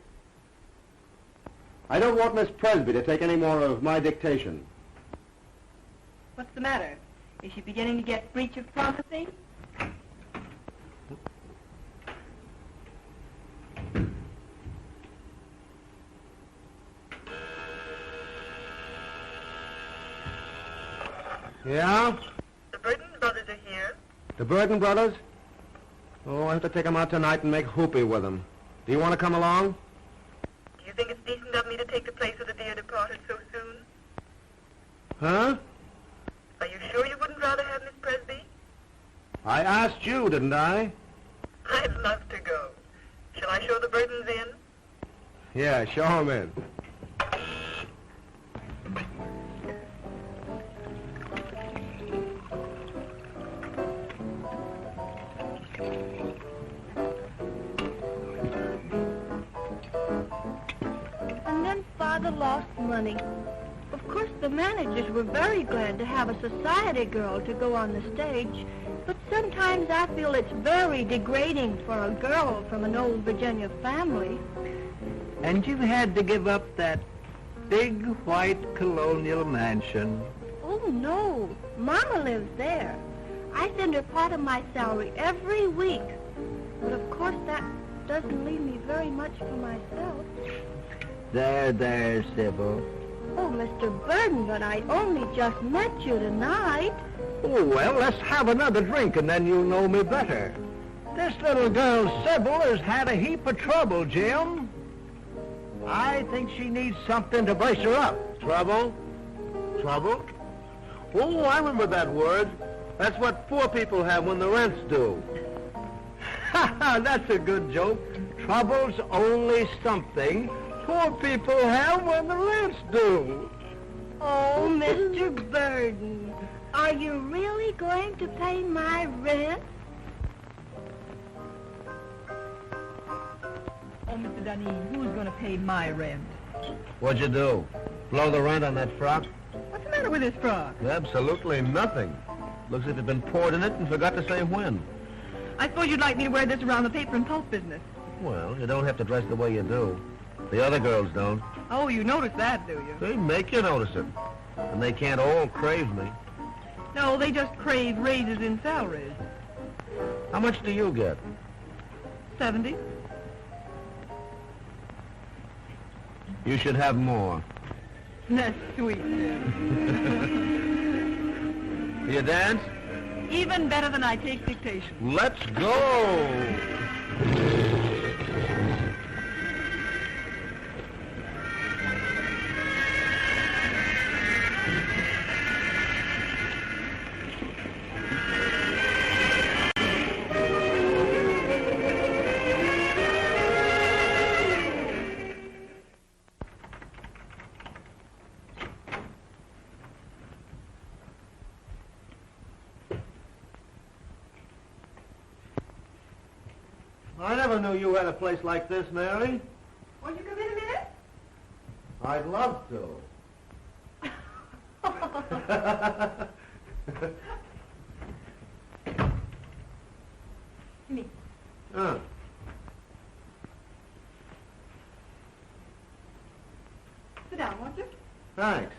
I don't want Miss Presby to take any more of my dictation. What's the matter? Is she beginning to get breach of promising? Yeah? The Burton brothers are here. The Burton brothers? Oh, I have to take them out tonight and make whoopee with them. Do you want to come along? Do you think it's decent of me to take the place of the dear departed so soon? Huh? Are you sure you wouldn't rather have Miss Presby? I asked you, didn't I? I'd love to go. Shall I show the Burtons in? Yeah, show them in. And then Father lost money. Of course, the managers were very glad to have a society girl to go on the stage, but sometimes I feel it's very degrading for a girl from an old Virginia family. And you had to give up that big white colonial mansion. Oh, Oh, no. Mama lives there. I send her part of my salary every week. But of course that doesn't leave me very much for myself. There, Sybil. Oh, Mr. Burden, but I only just met you tonight. Oh, well, let's have another drink and then you'll know me better. This little girl, Sybil, has had a heap of trouble, Jim. I think she needs something to brace her up. Trouble? Trouble? Oh, I remember that word. That's what poor people have when the rent's due. Ha ha, that's a good joke. Trouble's only something poor people have when the rent's due. Oh, Mr. Burden, are you really going to pay my rent? Oh, Mr. Duneen, who's going to pay my rent? What'd you do? Blow the rent on that frock? What's the matter with this frock? Absolutely nothing. Looks as if you'd been poured in it and forgot to say when. I suppose you'd like me to wear this around the paper and pulp business. Well, you don't have to dress the way you do. The other girls don't. Oh, you notice that, do you? They make you notice it. And they can't all crave me. No, they just crave raises in salaries. How much do you get? 70. You should have more. That's sweet, Jim. You dance? Even better than I take dictation. Let's go! I never knew you had a place like this, Mary. Won't you come in a minute? I'd love to. Me. Huh. Sit down, won't you? Thanks.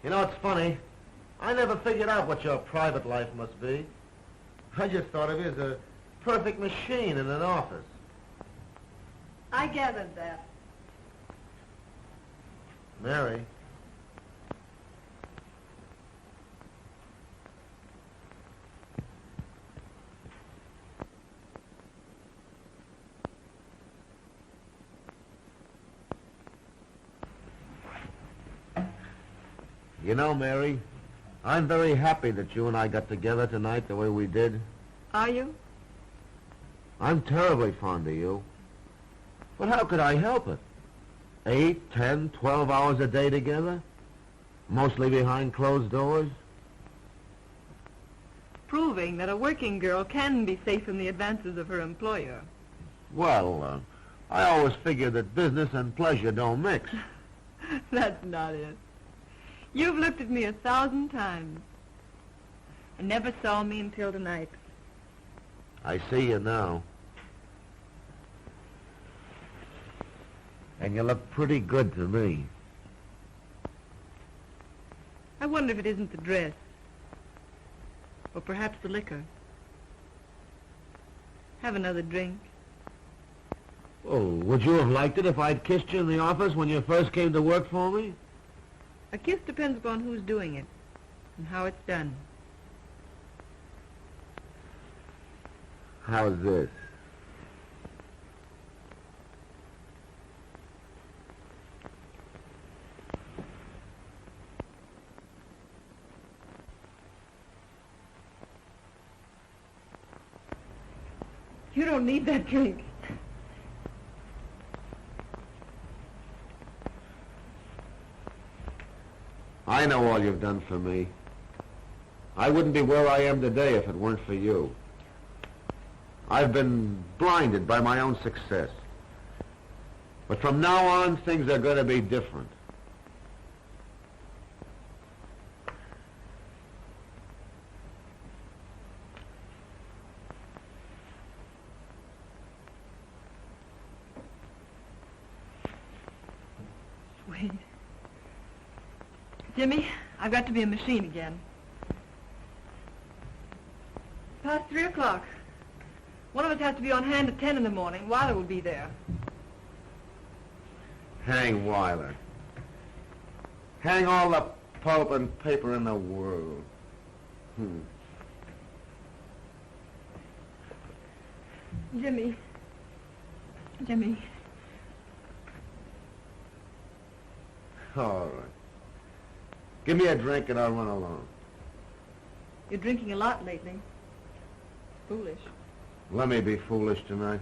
You know, it's funny. I never figured out what your private life must be. I just thought of you as a perfect machine in an office. I gathered that. Mary. You know, Mary, I'm very happy that you and I got together tonight the way we did. Are you? I'm terribly fond of you. But how could I help it? 8, 10, 12 hours a day together? Mostly behind closed doors? Proving that a working girl can be safe from the advances of her employer. Well, I always figured that business and pleasure don't mix. That's not it. You've looked at me 1,000 times and never saw me until tonight. I see you now. And you look pretty good to me. I wonder if it isn't the dress. Or perhaps the liquor. Have another drink. Oh, would you have liked it if I'd kissed you in the office when you first came to work for me? A kiss depends upon who's doing it and how it's done. How's this? You don't need that drink. I know all you've done for me. I wouldn't be where I am today if it weren't for you. I've been blinded by my own success. But from now on, things are going to be different. wait. Jimmy, I've got to be a machine again. Past 3 o'clock. One of us has to be on hand at 10 in the morning. Weiler will be there. Hang Weiler. Hang all the pulp and paper in the world. Jimmy. Jimmy. All right. Give me a drink and I'll run along. You're drinking a lot lately. Foolish. Let me be foolish tonight.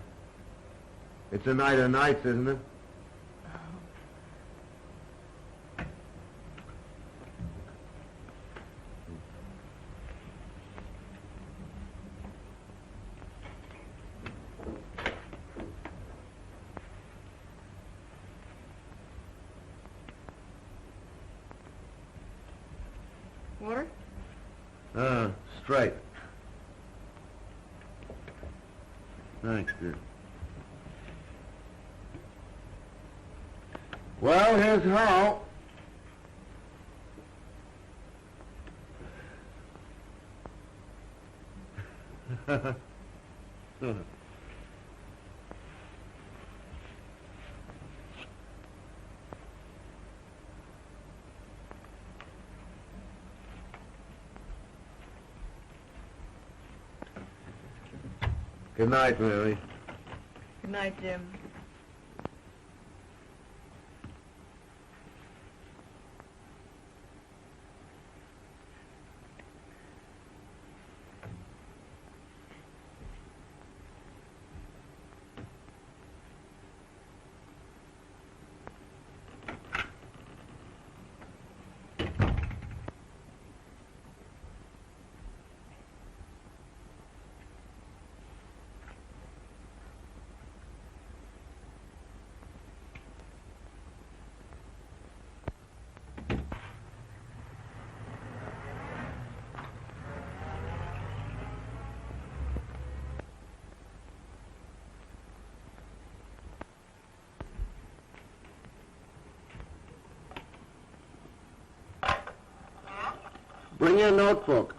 It's a night of nights, isn't it? Water? Straight. Thanks, dear. Well, here's how. Good night, Mary. Good night, Jim. Bring your notebook.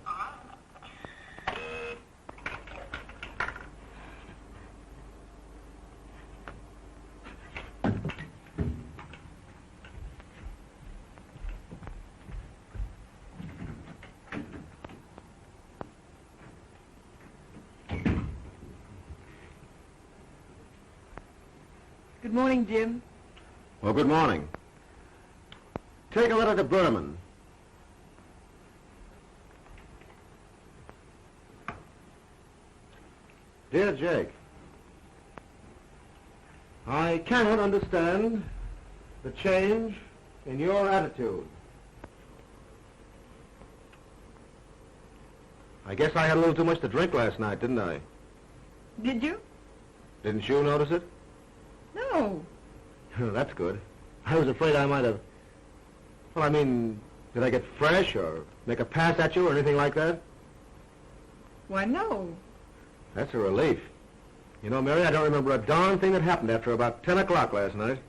Good morning, Jim. Well, good morning. Take a letter to Berman. Dear Jake, I cannot understand the change in your attitude. I guess I had a little too much to drink last night, didn't I? Did you? Didn't you notice it? No. That's good. I was afraid I might have... Well, I mean, did I get fresh or make a pass at you or anything like that? Why, no. That's a relief. You know, Mary, I don't remember a darn thing that happened after about 10 o'clock last night.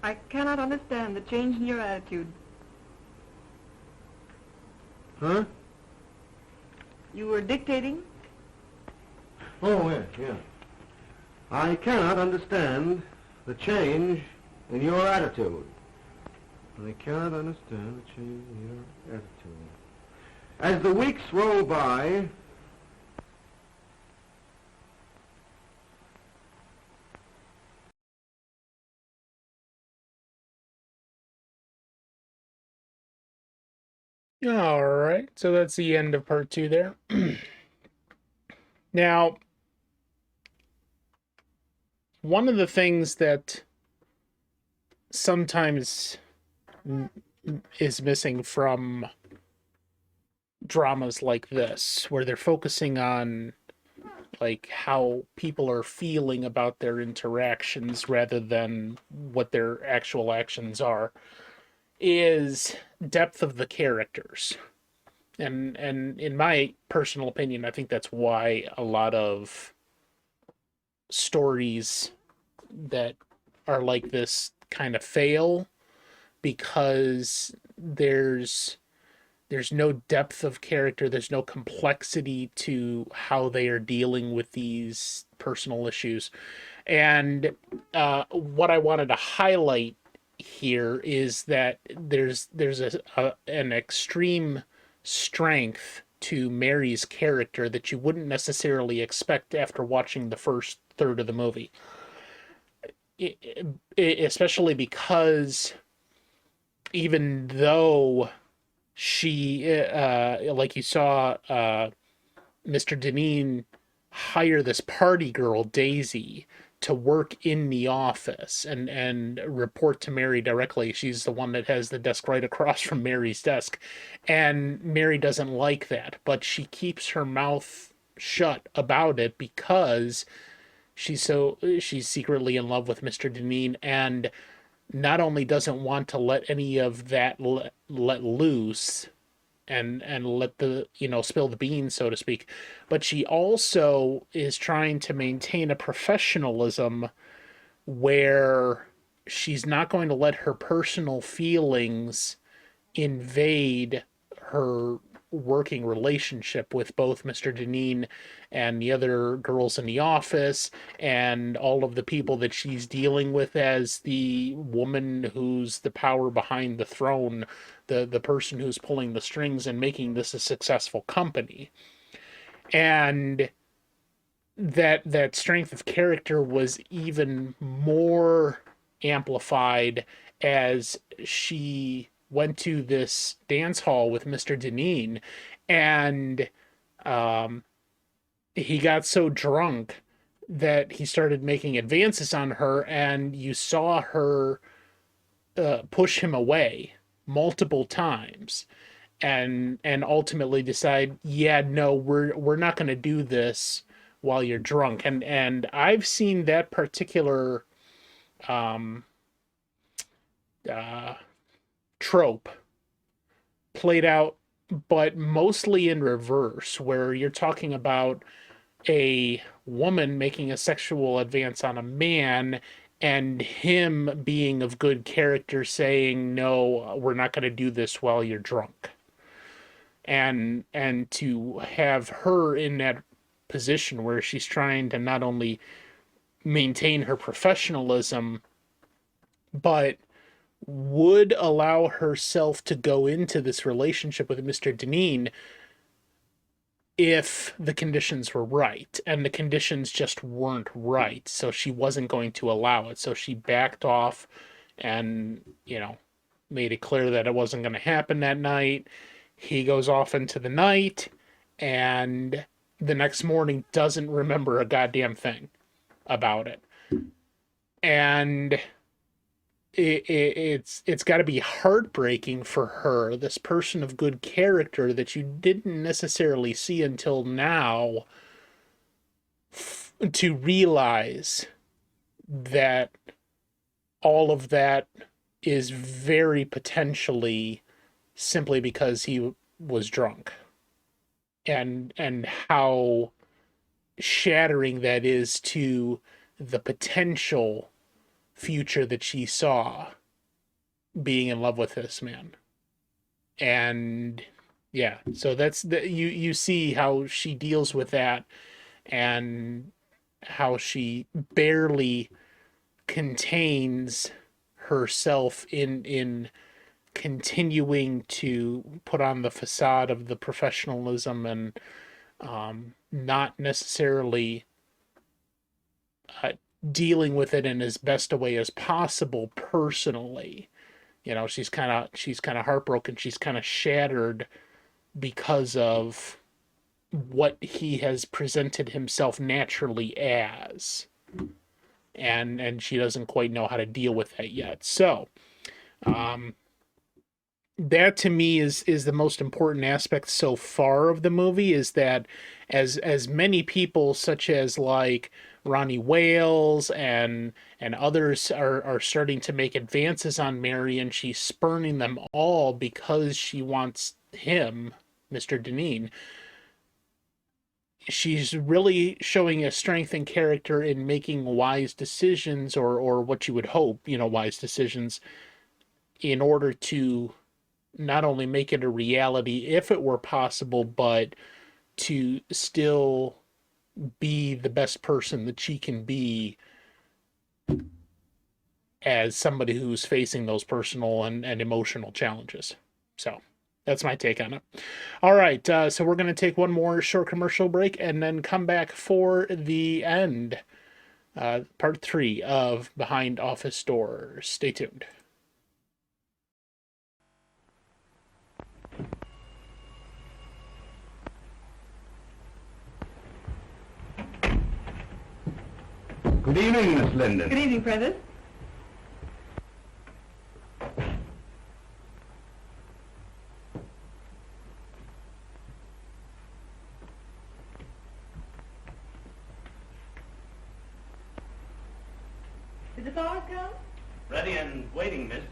I cannot understand the change in your attitude. Huh? You were dictating? Oh, yeah. I cannot understand the change in your attitude. I cannot understand the change in your attitude. As the weeks roll by... All right, so that's the end of part 2 there. Now, one of the things that sometimes is missing from dramas like this, where they're focusing on like how people are feeling about their interactions rather than what their actual actions are, is depth of the characters. And in my personal opinion, I think that's why a lot of stories that are like this kind of fail, because there's no depth of character, there's no complexity to how they are dealing with these personal issues. And what I wanted to highlight here is that there's an extreme strength to Mary's character that you wouldn't necessarily expect after watching the first third of the movie. Especially because even though she, like you saw, Mr. Duneen hire this party girl, Daisy, to work in the office and report to Mary directly. She's the one that has the desk right across from Mary's desk. And Mary doesn't like that, but she keeps her mouth shut about it because she's secretly in love with Mr. Duneen, and not only doesn't want to let any of that let loose and let the, spill the beans, so to speak, but she also is trying to maintain a professionalism where she's not going to let her personal feelings invade her working relationship with both Mr. Duneen and the other girls in the office and all of the people that she's dealing with as the woman who's the power behind the throne, the person who's pulling the strings and making this a successful company. And that strength of character was even more amplified as she went to this dance hall with Mr. Duneen, and he got so drunk that he started making advances on her, and you saw her push him away multiple times and ultimately decide, yeah, no, we're not going to do this while you're drunk. And I've seen that particular trope played out, but mostly in reverse, where you're talking about a woman making a sexual advance on a man and him being of good character saying, no, we're not going to do this while you're drunk. And to have her in that position where she's trying to not only maintain her professionalism, but would allow herself to go into this relationship with Mr. Duneen if the conditions were right, and the conditions just weren't right, so she wasn't going to allow it. So she backed off and, made it clear that it wasn't going to happen that night. He goes off into the night, and the next morning doesn't remember a goddamn thing about it. And it's got to be heartbreaking for her, this person of good character that you didn't necessarily see until now, to realize that all of that is very potentially simply because he was drunk, and how shattering that is to the potential future that she saw being in love with this man. And yeah, so that's you see how she deals with that, and how she barely contains herself in continuing to put on the facade of the professionalism, and not necessarily dealing with it in as best a way as possible personally. She's kind of heartbroken. She's kind of shattered because of what he has presented himself naturally as, and she doesn't quite know how to deal with that yet. So that to me is the most important aspect so far of the movie, is that as many people such as like Ronnie Wales and others are starting to make advances on Mary, and she's spurning them all because she wants him, Mr. Duneen. She's really showing a strength in character in making wise decisions, or what you would hope, wise decisions, in order to not only make it a reality if it were possible, but to still be the best person that she can be as somebody who's facing those personal and emotional challenges. So that's my take on it. All right, so we're going to take one more short commercial break and then come back for the end, part 3 of Behind Office Doors. Stay tuned. Good evening, Miss Linden. Good evening, Prentice. Did the flowers come? Ready and waiting, miss.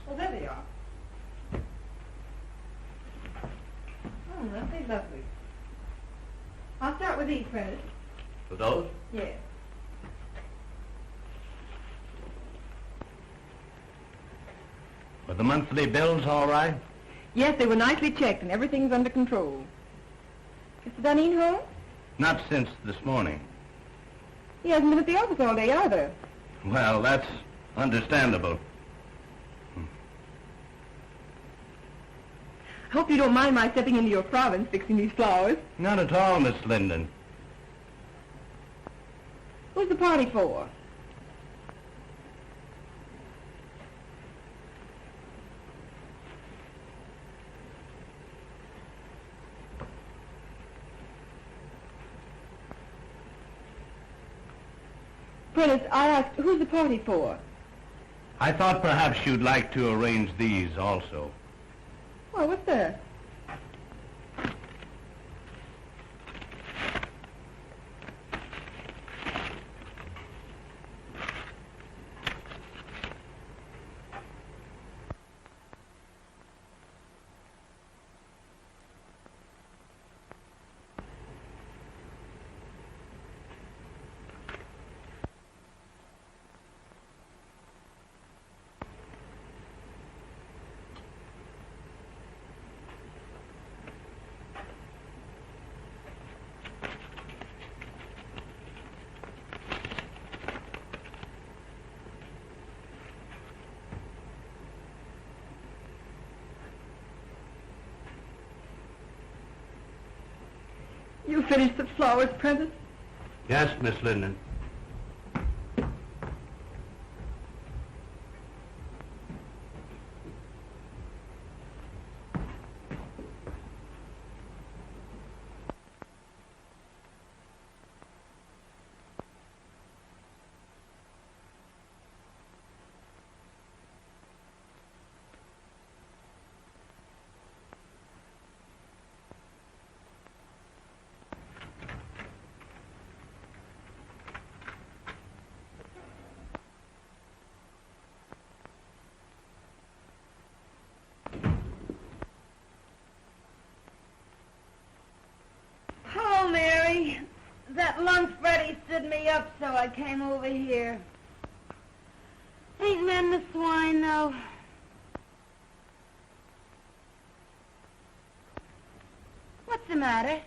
Oh, there they are. Oh, aren't they lovely? I'll start with these, Prentice. For those? Yes. Were the monthly bills all right? Yes, they were nicely checked and everything's under control. Mr. Duneen home? Not since this morning. He hasn't been at the office all day either. Well, that's understandable. I hope you don't mind my stepping into your province fixing these flowers. Not at all, Miss Linden. Who's the party for? Prentice, I asked, who's the party for? I thought perhaps you'd like to arrange these also. Oh, what's that? You finished the flowers, Prentice? Yes, Miss Linden. Oh, Mary, that lunch Freddie stood me up, so I came over here. Ain't men the swine, though? What's the matter?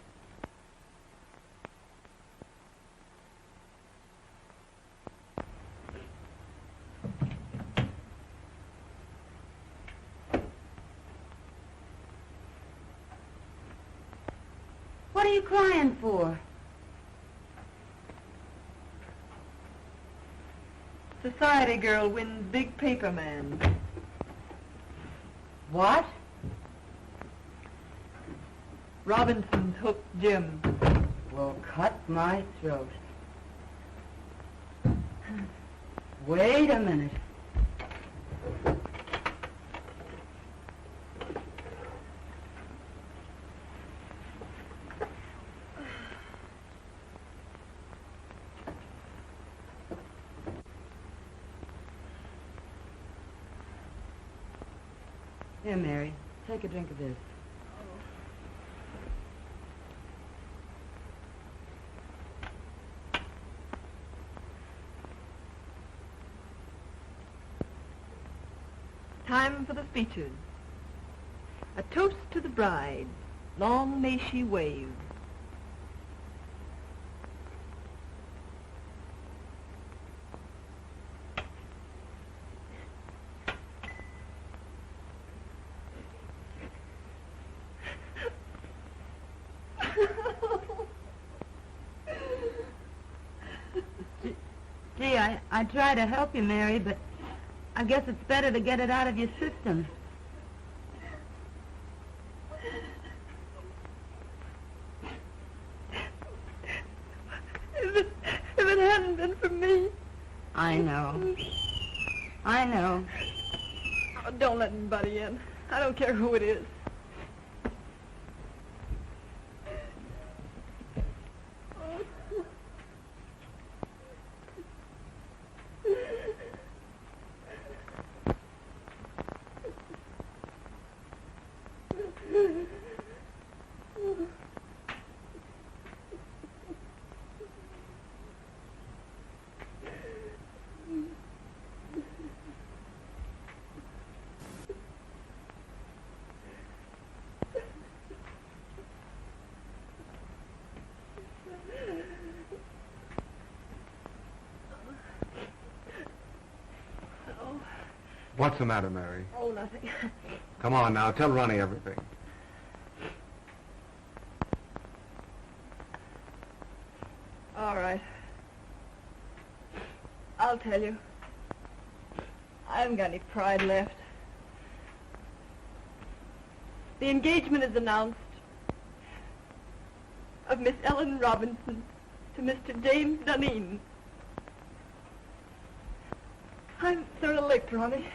What are you crying for? Society girl wins big paper man. What? Robinson's hooked Jim. Well, cut my throat. Wait a minute. Here, Mary, take a drink of this. Time for the speeches. A toast to the bride. Long may she wave. Gee, I try to help you, Mary, but I guess it's better to get it out of your system. If it hadn't been for me... I know. I know. Oh, don't let anybody in. I don't care who it is. What's the matter, Mary? Oh, nothing. Come on now, tell Ronnie everything. All right. I'll tell you. I haven't got any pride left. The engagement is announced of Miss Ellen Robinson to Mr. James Duneen. I'm sort of licked, Ronnie.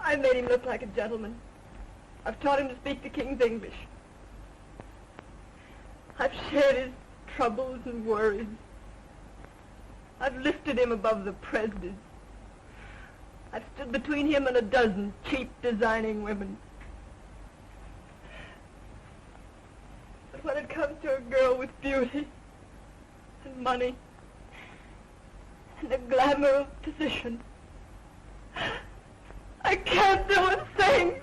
I've made him look like a gentleman. I've taught him to speak the King's English. I've shared his troubles and worries. I've lifted him above the Presbys. I've stood between him and a dozen cheap designing women. But when it comes to a girl with beauty and money and the glamour of position, I can't do a thing.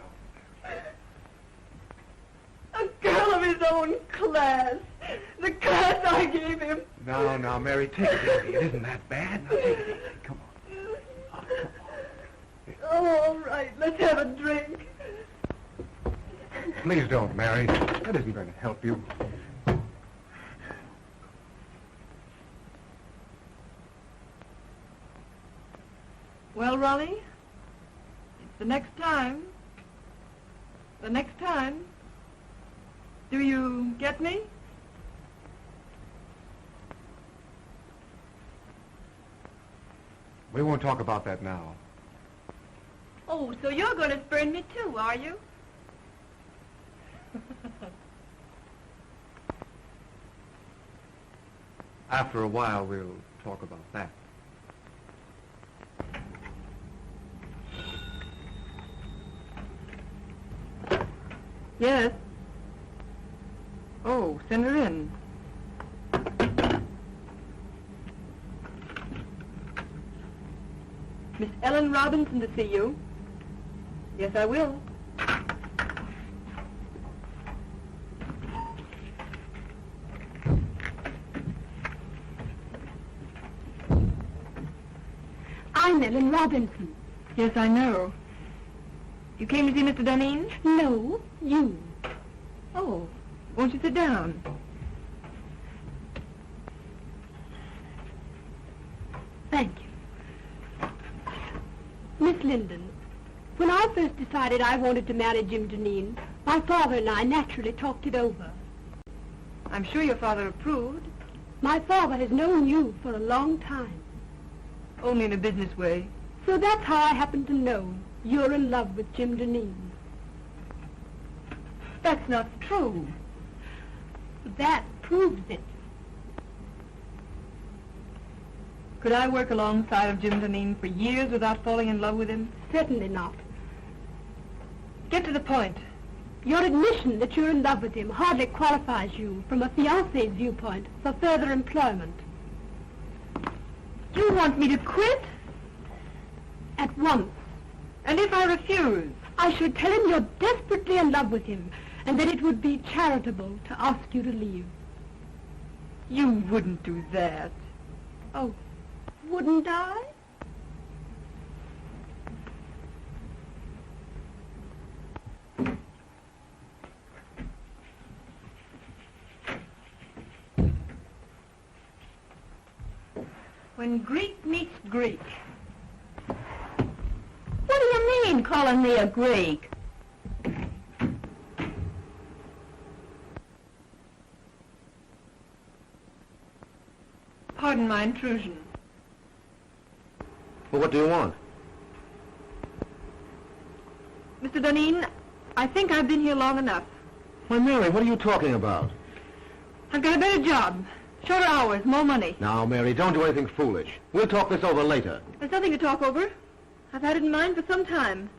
A girl of his own class. The class I gave him. Now, Mary, take it easy. It isn't that bad. Now, take it easy. Come on. Oh, all right. Let's have a drink. Please don't, Mary. That isn't going to help you. Well, Ronnie, it's the next time. The next time. Do you get me? We won't talk about that now. Oh, so you're going to spurn me too, are you? After a while, we'll talk about that. Yes. Oh, send her in. Miss Ellen Robinson to see you. Yes, I will. I'm Ellen Robinson. Yes, I know. You came to see Mr. Duneen? No, you. Oh, won't you sit down? Thank you. Miss Linden, when I first decided I wanted to marry Jim Duneen, my father and I naturally talked it over. I'm sure your father approved. My father has known you for a long time. Only in a business way. So that's how I happen to know you're in love with Jim Duneen. That's not true. That proves it. Could I work alongside of Jim Duneen for years without falling in love with him? Certainly not. Get to the point. Your admission that you're in love with him hardly qualifies you, from a fiancé's viewpoint, for further employment. You want me to quit? At once. And if I refuse? I should tell him you're desperately in love with him, and that it would be charitable to ask you to leave. You wouldn't do that. Oh, wouldn't I? When Greek meets Greek. What do you mean, calling me a Greek? Pardon my intrusion. Well, what do you want? Mr. Duneen, I think I've been here long enough. Why, Mary, what are you talking about? I've got a better job. Shorter hours, more money. Now, Mary, don't do anything foolish. We'll talk this over later. There's nothing to talk over. I've had it in mind for some time.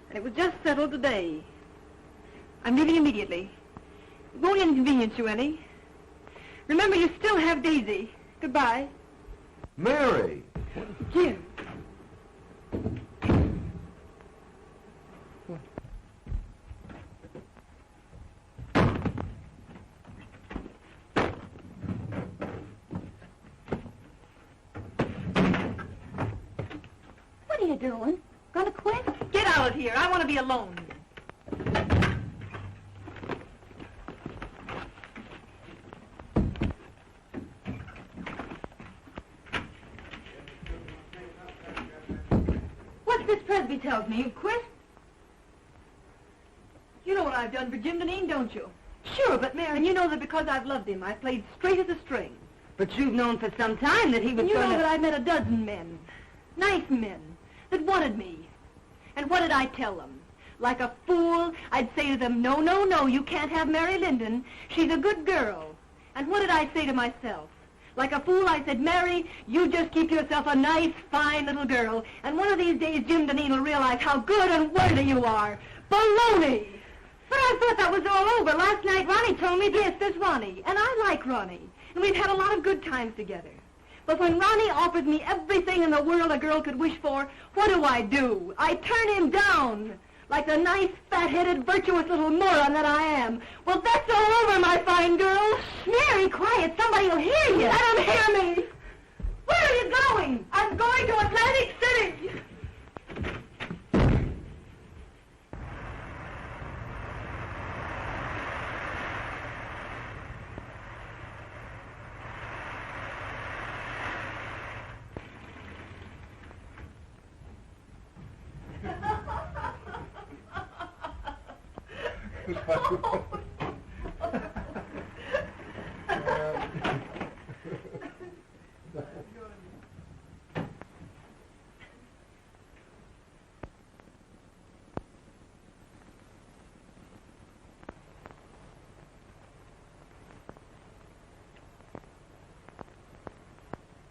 And it was just settled today. I'm leaving immediately. It won't inconvenience you any. Remember, you still have Daisy. Goodbye. Mary! Jim. What are you doing? Gonna quit? Get out of here. I want to be alone. What's this Presby tells me? You've quit? You know what I've done for Jim Duneen, don't you? Sure, but Mary... And you know that because I've loved him, I've played straight as a string. But you've known for some time that he was And you going know to... that I've met a dozen men. Nice men. That wanted me. And what did I tell them? Like a fool, I'd say to them, no, no, no, you can't have Mary Linden. She's a good girl. And what did I say to myself? Like a fool, I said, Mary, you just keep yourself a nice, fine little girl, and one of these days Jim Duneen will realize how good and worthy you are. Baloney! But I thought that was all over. Last night Ronnie told me this, there's Ronnie. And I like Ronnie. And we've had a lot of good times together. But when Ronnie offers me everything in the world a girl could wish for, what do? I turn him down. Like the nice, fat-headed, virtuous little moron that I am. Well, that's all over, my fine girl. Mary, quiet. Somebody will hear you. Let him hear me. Where are you going? I'm going to Atlantic City.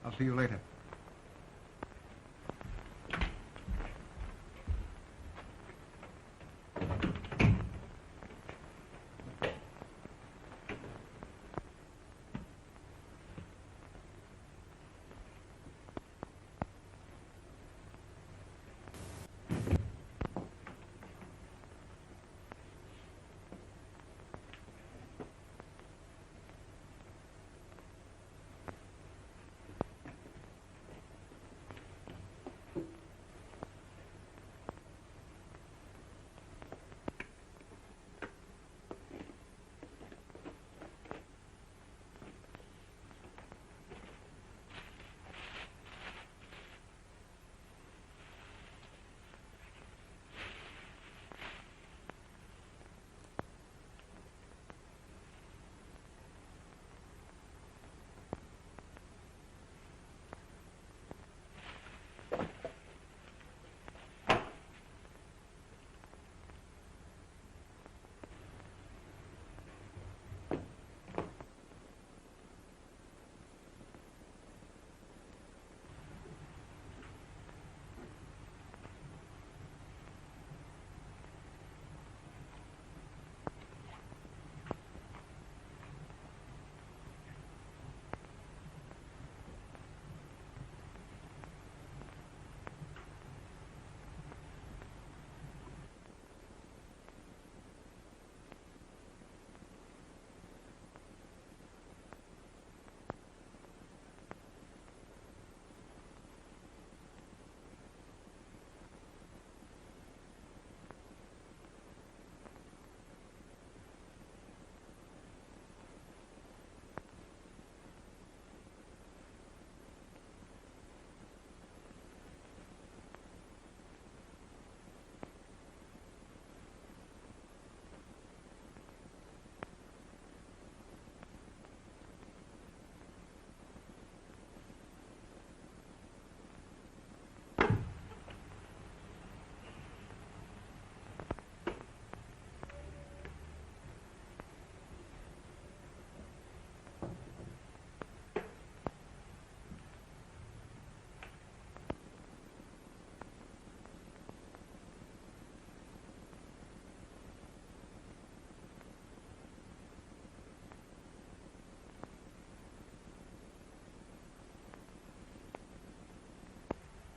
I'll see you later.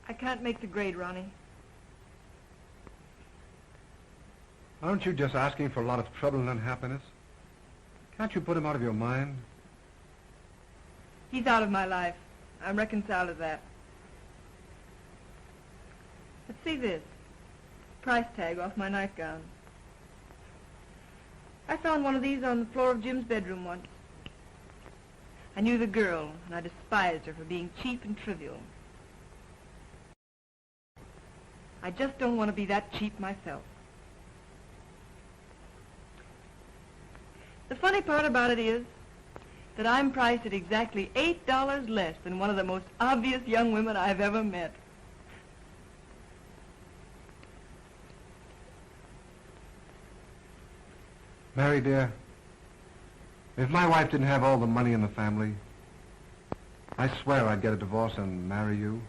I can't make the grade, Ronnie. Aren't you just asking for a lot of trouble and unhappiness? Can't you put him out of your mind? He's out of my life. I'm reconciled to that. Let's see this. Price tag off my nightgown. I found one of these on the floor of Jim's bedroom once. I knew the girl, and I despised her for being cheap and trivial. I just don't want to be that cheap myself. The funny part about it is that I'm priced at exactly $8 less than one of the most obvious young women I've ever met. Mary, dear, if my wife didn't have all the money in the family, I swear I'd get a divorce and marry you.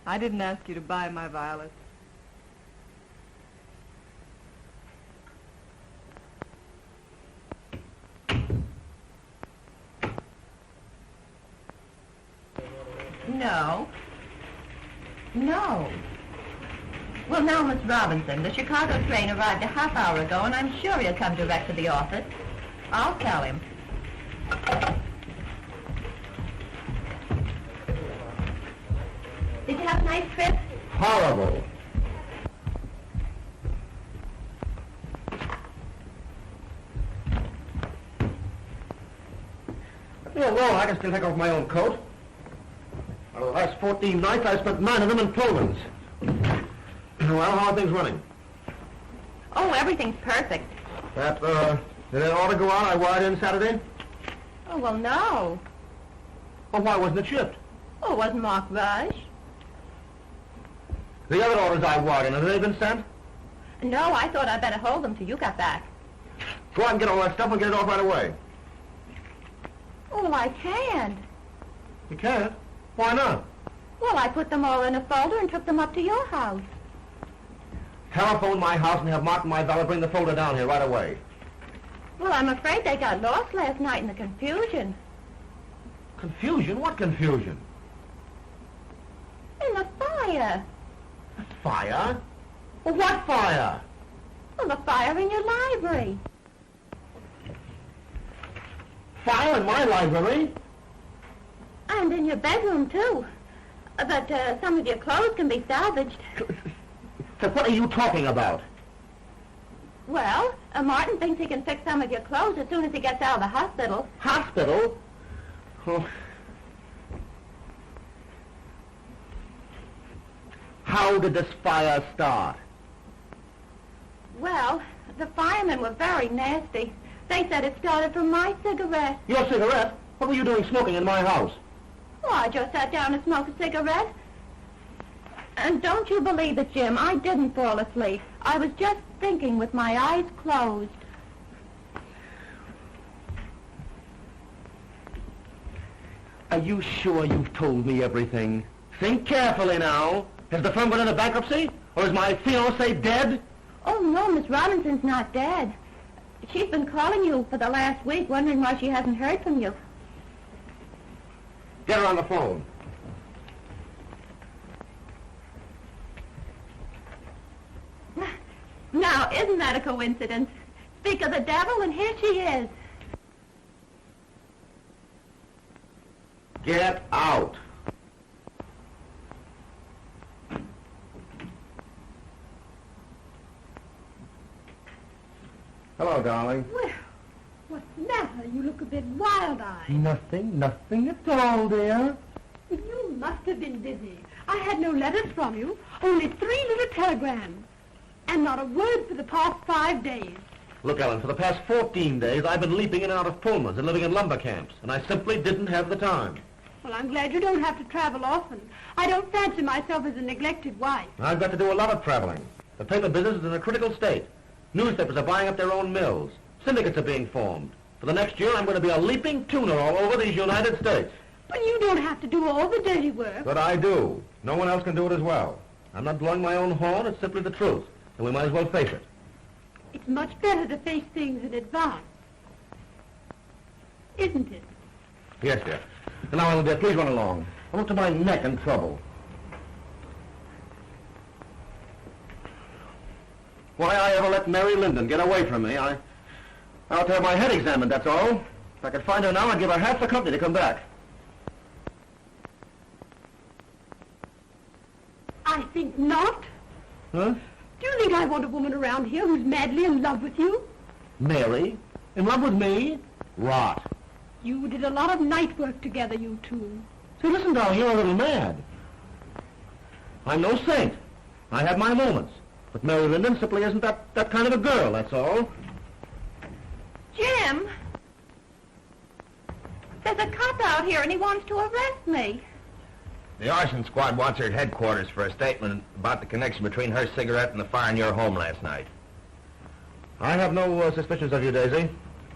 I didn't ask you to buy my violets. No. No. Well, now, Miss Robinson, the Chicago train arrived a half hour ago, and I'm sure he'll come direct to the office. I'll tell him. Did you have a nice trip? Horrible. Yeah, well, I can still take off my own coat. Out of the last 14 nights, I spent 9 of them in Pullmans. Well, how are things running? Oh, everything's perfect. Did that order go out I wired in Saturday? Oh, well, no. Well, why wasn't it shipped? Oh, it wasn't marked rush. The other orders I wired in, have they been sent? No, I thought I'd better hold them till you got back. Go out and get all that stuff and get it off right away. Oh, well, I can't. You can't? Why not? Well, I put them all in a folder and took them up to your house. Telephone my house and have Martin, my valet, bring the folder down here right away. Well, I'm afraid they got lost last night in the confusion. Confusion? What confusion? In the fire. Fire? Well, what fire? Well, the fire in your library. Fire in my library? And in your bedroom, too. But some of your clothes can be salvaged. So what are you talking about? Well, Martin thinks he can fix some of your clothes as soon as he gets out of the hospital. Hospital? Oh. How did this fire start? Well, the firemen were very nasty. They said it started from my cigarette. Your cigarette? What were you doing smoking in my house? Well, I just sat down and smoked a cigarette. And don't you believe it, Jim, I didn't fall asleep. I was just thinking with my eyes closed. Are you sure you've told me everything? Think carefully now. Has the firm gone into bankruptcy? Or is my fiancée dead? Oh, no, Miss Robinson's not dead. She's been calling you for the last week, wondering why she hasn't heard from you. Get her on the phone. Now, isn't that a coincidence? Speak of the devil, and here she is. Get out. Hello, darling. Well, what's the matter? You look a bit wild-eyed. Nothing at all, dear. You must have been busy. I had no letters from you, only 3 little telegrams. And not a word for the past 5 days. Look, Ellen, for the past 14 days, I've been leaping in and out of Pullmans and living in lumber camps, and I simply didn't have the time. Well, I'm glad you don't have to travel often. I don't fancy myself as a neglected wife. I've got to do a lot of traveling. The paper business is in a critical state. Newspapers are buying up their own mills. Syndicates are being formed. For the next year, I'm going to be a leaping tuner all over these United States. But you don't have to do all the dirty work. But I do. No one else can do it as well. I'm not blowing my own horn. It's simply the truth. And we might as well face it. It's much better to face things in advance. Isn't it? Yes, dear. And now, dear, please run along. I'm up to my neck in trouble. Why I ever let Mary Linden get away from me, I ought to have my head examined, that's all. If I could find her now, I'd give her half the company to come back. I think not. Huh? Do you think I want a woman around here who's madly in love with you? Mary? In love with me? Rot. You did a lot of night work together, you two. See, listen, darling, you're a little mad. I'm no saint. I have my moments. But Mary Linden simply isn't that kind of a girl, that's all. Jim! There's a cop out here and he wants to arrest me. The arson squad wants her at headquarters for a statement about the connection between her cigarette and the fire in your home last night. I have no suspicions of you, Daisy.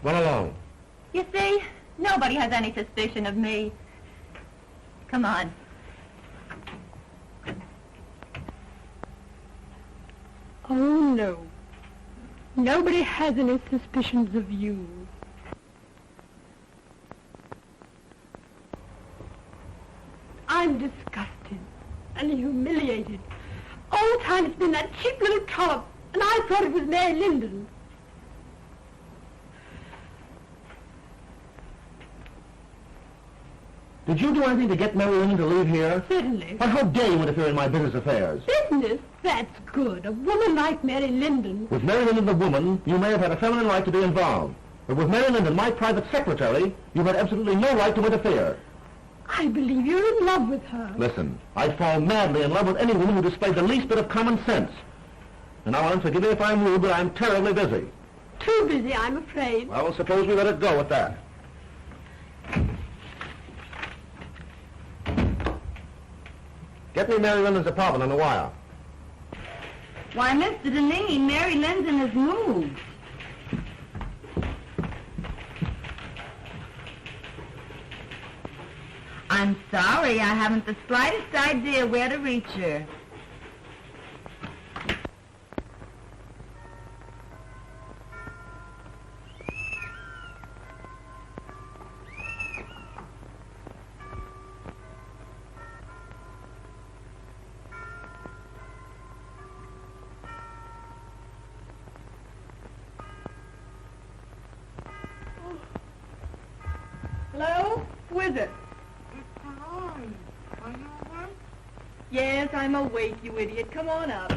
Run along. You see, nobody has any suspicion of me. Come on. Oh, no. Nobody has any suspicions of you. I'm disgusted and humiliated. All the time it's been that cheap little trollop, and I thought it was Mary Linden. Did you do anything to get Mary Linden to leave here? Certainly. But how dare you interfere in my business affairs? Business? That's good. A woman like Mary Linden. With Mary Linden the woman, you may have had a feminine right to be involved. But with Mary Linden, my private secretary, you had absolutely no right to interfere. I believe you're in love with her. Listen, I'd fall madly in love with any woman who displayed the least bit of common sense. And now, Ellen, forgive me if I'm rude, but I'm terribly busy. Too busy, I'm afraid. Well, suppose we let it go at that. Get me Mary Linden's apartment on the wire. Why, Mr. Duneen, Mary Linden has moved. I'm sorry, I haven't the slightest idea where to reach her. Hello? Who is it? Yes, I'm awake, you idiot. Come on up.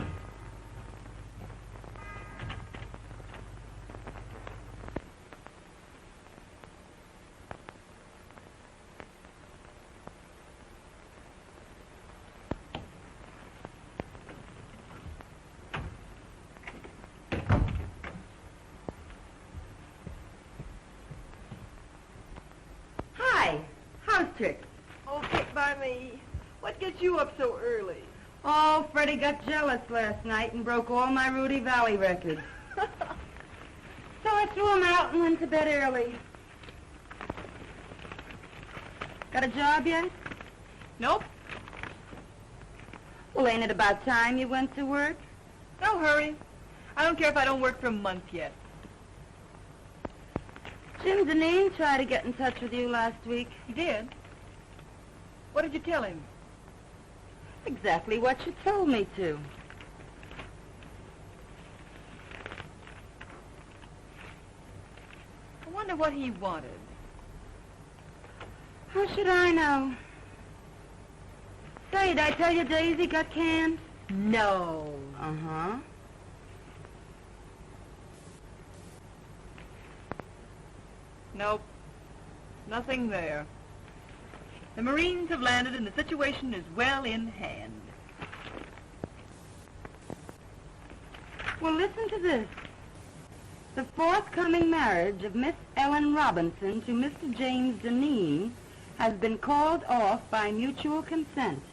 Hi, how's tricks? Oh, sit by me. What gets you up so early? Oh, Freddie got jealous last night and broke all my Rudy Valley records. So I threw him out and went to bed early. Got a job yet? Nope. Well, ain't it about time you went to work? No hurry. I don't care if I don't work for a month yet. James Duneen tried to get in touch with you last week. He did? What did you tell him? Exactly what you told me to. I wonder what he wanted. How should I know? Say, did I tell you Daisy got canned? No. Uh-huh. Nope. Nothing there. The Marines have landed and the situation is well in hand. Well, listen to this. The forthcoming marriage of Miss Ellen Robinson to Mr. James Duneen has been called off by mutual consent.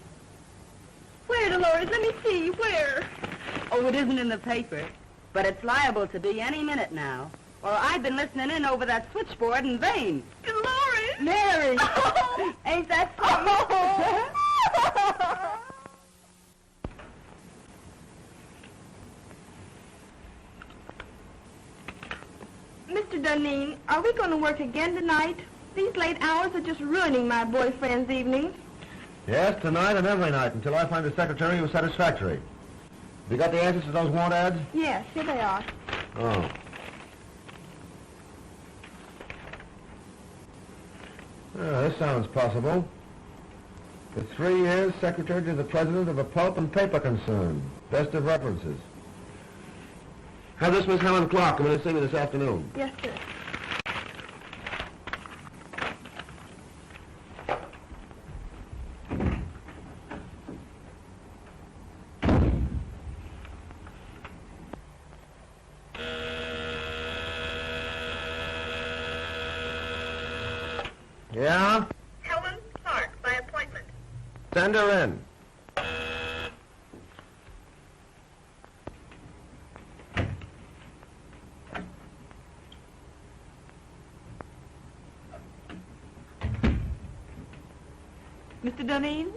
Where, Delores? Let me see. Where? Oh, it isn't in the paper, but it's liable to be any minute now. Or I've been listening in over that switchboard in vain. Delores! Mary! Oh. Ain't that something? Oh. Mr. Duneen, are we going to work again tonight? These late hours are just ruining my boyfriend's evenings. Yes, tonight and every night, until I find a secretary who's satisfactory. You got the answers to those want ads? Yes, here they are. Oh. This sounds possible. For 3 years, secretary to the president of a pulp and paper concern. Best of references. Have this Miss Helen Clark come in and see me this afternoon. Yes, sir. Yeah? Helen Clark, by appointment. Send her in. Mr. Duneen?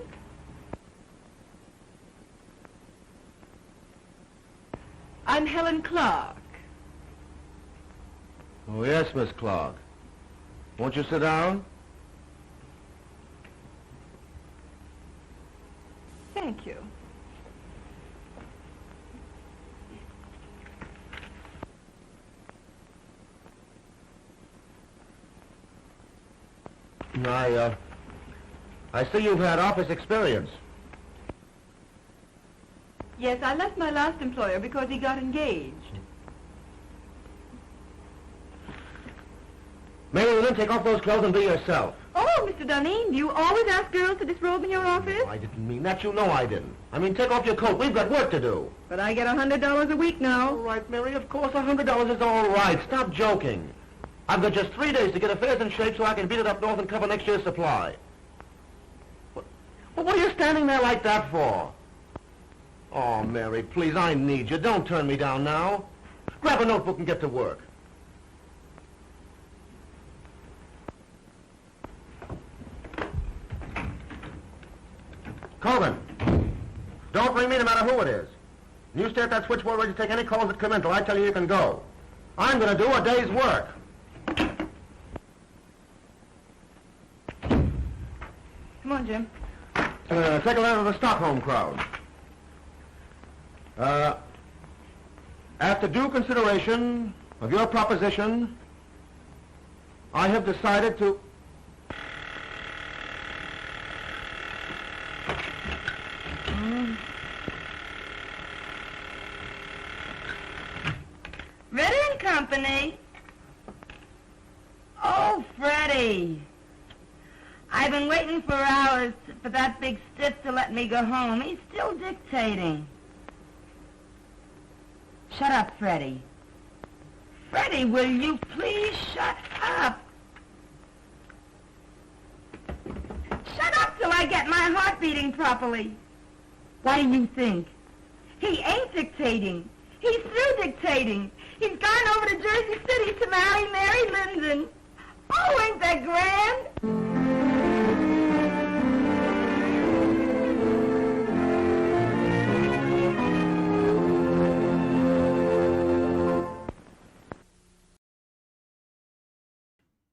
I'm Helen Clark. Oh, yes, Miss Clark. Won't you sit down? Thank you. I see you've had office experience. Yes, I left my last employer because he got engaged. Maybe you then take off those clothes and be yourself. Oh, Mr. Duneen, do you always ask girls to disrobe in your office? I didn't mean that. You know I didn't. I mean, take off your coat. We've got work to do. But I get $100 a week now. All right, Mary, of course $100 is all right. Stop joking. I've got just 3 days to get affairs in shape so I can beat it up north and cover next year's supply. What are you standing there like that for? Oh, Mary, please, I need you. Don't turn me down now. Grab a notebook and get to work. Kogan, don't ring me no matter who it is. You stay at that switchboard ready to take any calls that come in till I tell you you can go. I'm going to do a day's work. Come on, Jim. Take a letter to the Stockholm crowd. After due consideration of your proposition, I have decided to... Ritter and Company. Oh, Freddie. I've been waiting for hours for that big stiff to let me go home. He's still dictating. Shut up, Freddie. Freddie, will you please shut up? Shut up till I get my heart beating properly. What do you think? He ain't dictating. He's through dictating. He's gone over to Jersey City to marry Mary Linden. Oh, ain't that grand?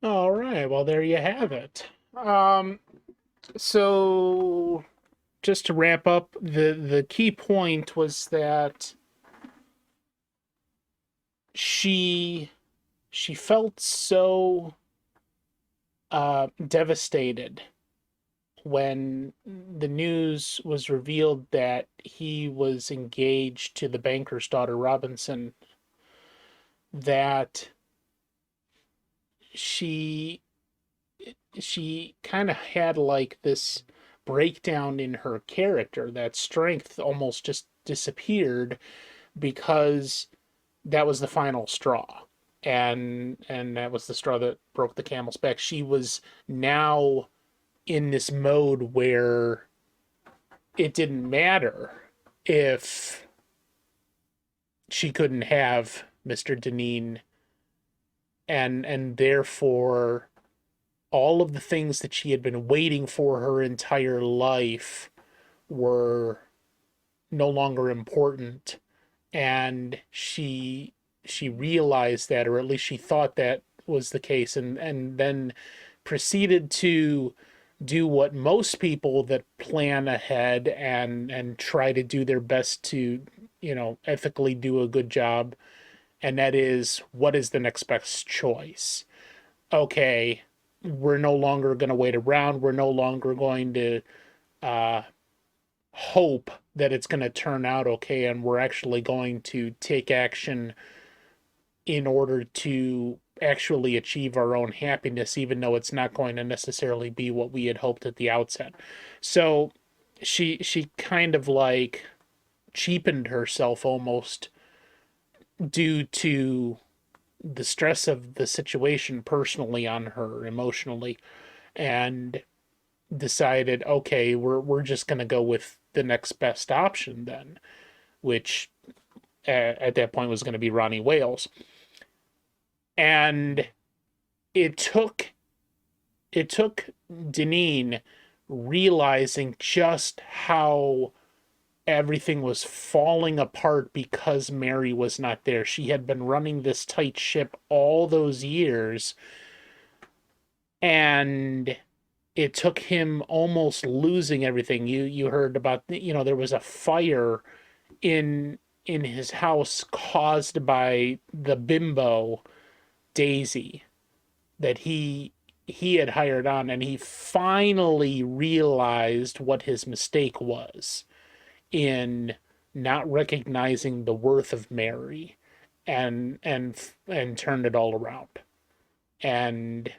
All right, well, there you have it. So just to wrap up, the key point was that she felt so devastated when the news was revealed that he was engaged to the banker's daughter, Robinson, that she kind of had like this breakdown in her character. That strength almost just disappeared because that was the final straw, and that was the straw that broke the camel's back. She was now in this mode where it didn't matter if she couldn't have Mr. Duneen, and therefore all of the things that she had been waiting for her entire life were no longer important. And she realized that, or at least she thought that was the case, and then proceeded to do what most people that plan ahead and try to do their best to, ethically do a good job. And that is, what is the next best choice? Okay, we're no longer going to wait around. We're no longer going to hope that it's going to turn out okay. And we're actually going to take action in order to actually achieve our own happiness, even though it's not going to necessarily be what we had hoped at the outset. So she kind of like cheapened herself almost due to the stress of the situation personally on her emotionally, and decided, okay, we're just going to go with the next best option then, which at that point was going to be Ronnie Wales. And it took Duneen realizing just how everything was falling apart because Mary was not there. She had been running this tight ship all those years, and it took him almost losing everything. You heard about, there was a fire in his house caused by the bimbo Daisy that he had hired on, and he finally realized what his mistake was in not recognizing the worth of Mary, and turned it all around. And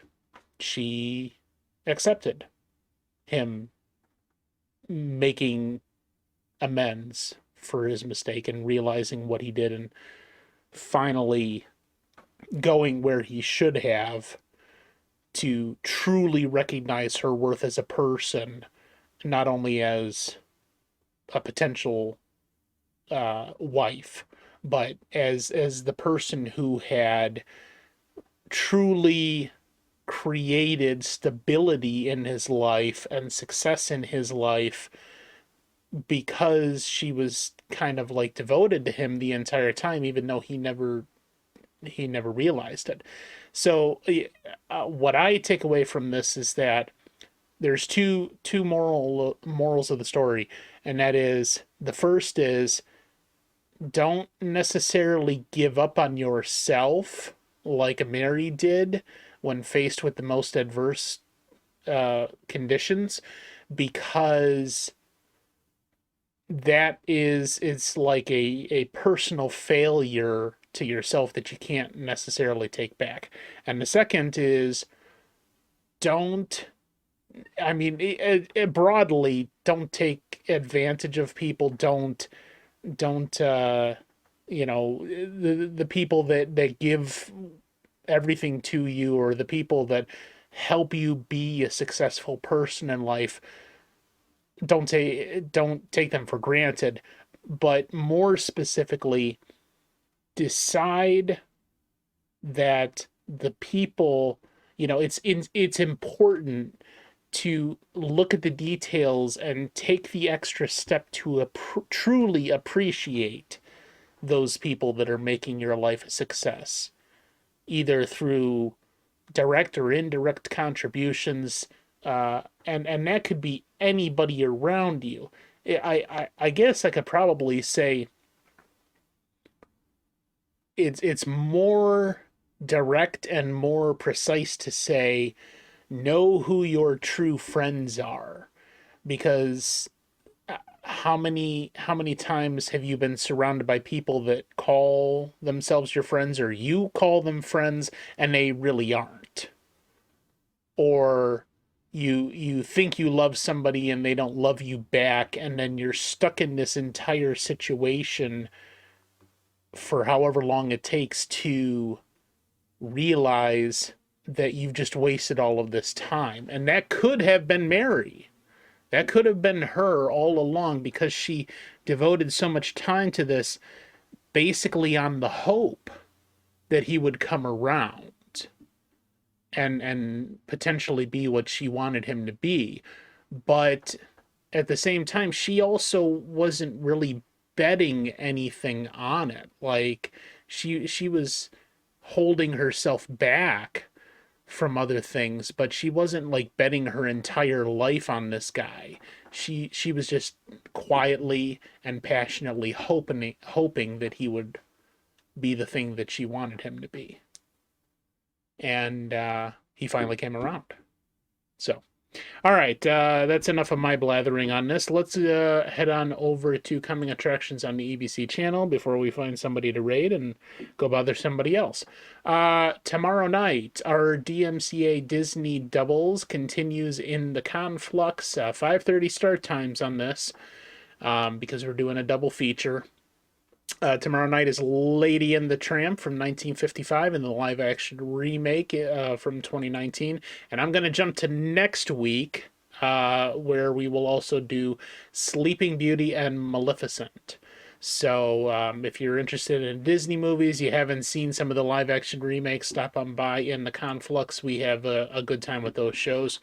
she accepted him making amends for his mistake and realizing what he did, and finally going where he should have to truly recognize her worth as a person, not only as a potential wife, but as the person who had truly created stability in his life and success in his life, because she was kind of like devoted to him the entire time, even though he never realized it. So what I take away from this is that there's two morals of the story, and that is, the first is, don't necessarily give up on yourself like Mary did when faced with the most adverse conditions, because it's like a personal failure to yourself that you can't necessarily take back. And the second is, broadly, don't take advantage of people. Don't the people that give everything to you, or the people that help you be a successful person in life, don't take them for granted. But more specifically, decide that the people, it's important to look at the details and take the extra step to truly appreciate those people that are making your life a success, either through direct or indirect contributions, and that could be anybody around you. I guess I could probably say it's more direct and more precise to say, know who your true friends are, because how many times have you been surrounded by people that call themselves your friends, or you call them friends and they really aren't? Or you think you love somebody and they don't love you back, and then you're stuck in this entire situation for however long it takes to realize that you've just wasted all of this time. And that could have been Mary. That could have been her all along, because she devoted so much time to this basically on the hope that he would come around and potentially be what she wanted him to be. But at the same time, she also wasn't really betting anything on it. Like, she was holding herself back from other things, but she wasn't like betting her entire life on this guy. She was just quietly and passionately hoping that he would be the thing that she wanted him to be. And he finally came around. So, all right, that's enough of my blathering on this. Let's head on over to coming attractions on the EBC channel before we find somebody to raid and go bother somebody else. Tomorrow night, our DMCA Disney Doubles continues in the Conflux. 5:30 start times on this because we're doing a double feature. Tomorrow night is Lady and the Tramp from 1955 and the live-action remake from 2019. And I'm going to jump to next week, where we will also do Sleeping Beauty and Maleficent. So if you're interested in Disney movies, you haven't seen some of the live-action remakes, stop on by in the Conflux. We have a good time with those shows.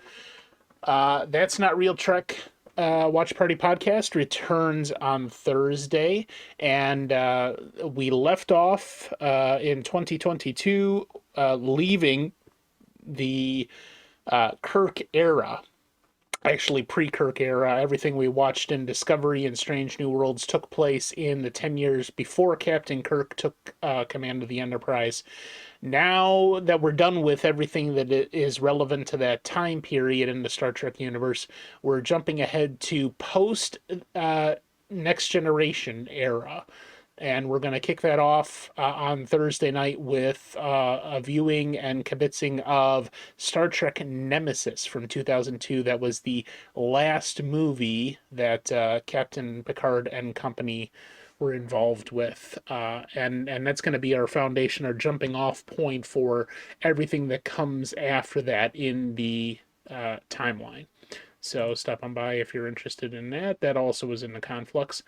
That's Not Real Trek. Watch Party Podcast returns on Thursday, and we left off in 2022, leaving the Kirk era, actually pre-Kirk era. Everything we watched in Discovery and Strange New Worlds took place in the 10 years before Captain Kirk took command of the Enterprise. Now that we're done with everything that is relevant to that time period in the Star Trek universe, we're jumping ahead to post Next Generation era. And we're going to kick that off on Thursday night with a viewing and kibitzing of Star Trek Nemesis from 2002. That was the last movie that Captain Picard and company were involved with, and that's going to be our foundation, our jumping off point for everything that comes after that in the timeline. So stop on by if you're interested in that. That also was in the Conflux.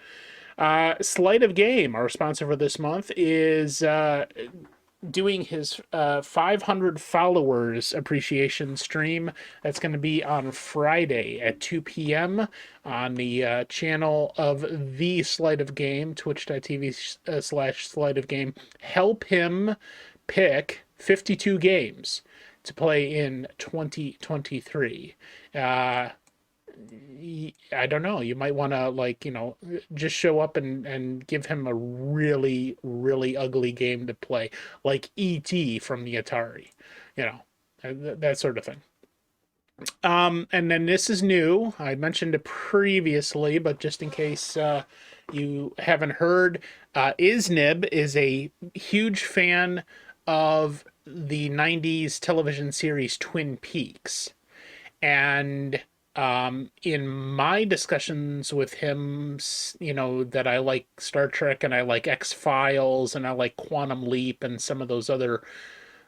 Sleight of Game, our sponsor for this month, is doing his 500 followers appreciation stream. That's going to be on Friday at 2 p.m. on the channel of The Sleight of Game, twitch.tv/Sleight of Game. Help him pick 52 games to play in 2023. I don't know. You might want to, just show up and give him a really, really ugly game to play, like E.T. from the Atari, that sort of thing. And then this is new. I mentioned it previously, but just in case you haven't heard, Isnib is a huge fan of the 90s television series Twin Peaks. And in my discussions with him, that I like Star Trek and I like X-Files and I like Quantum Leap and some of those other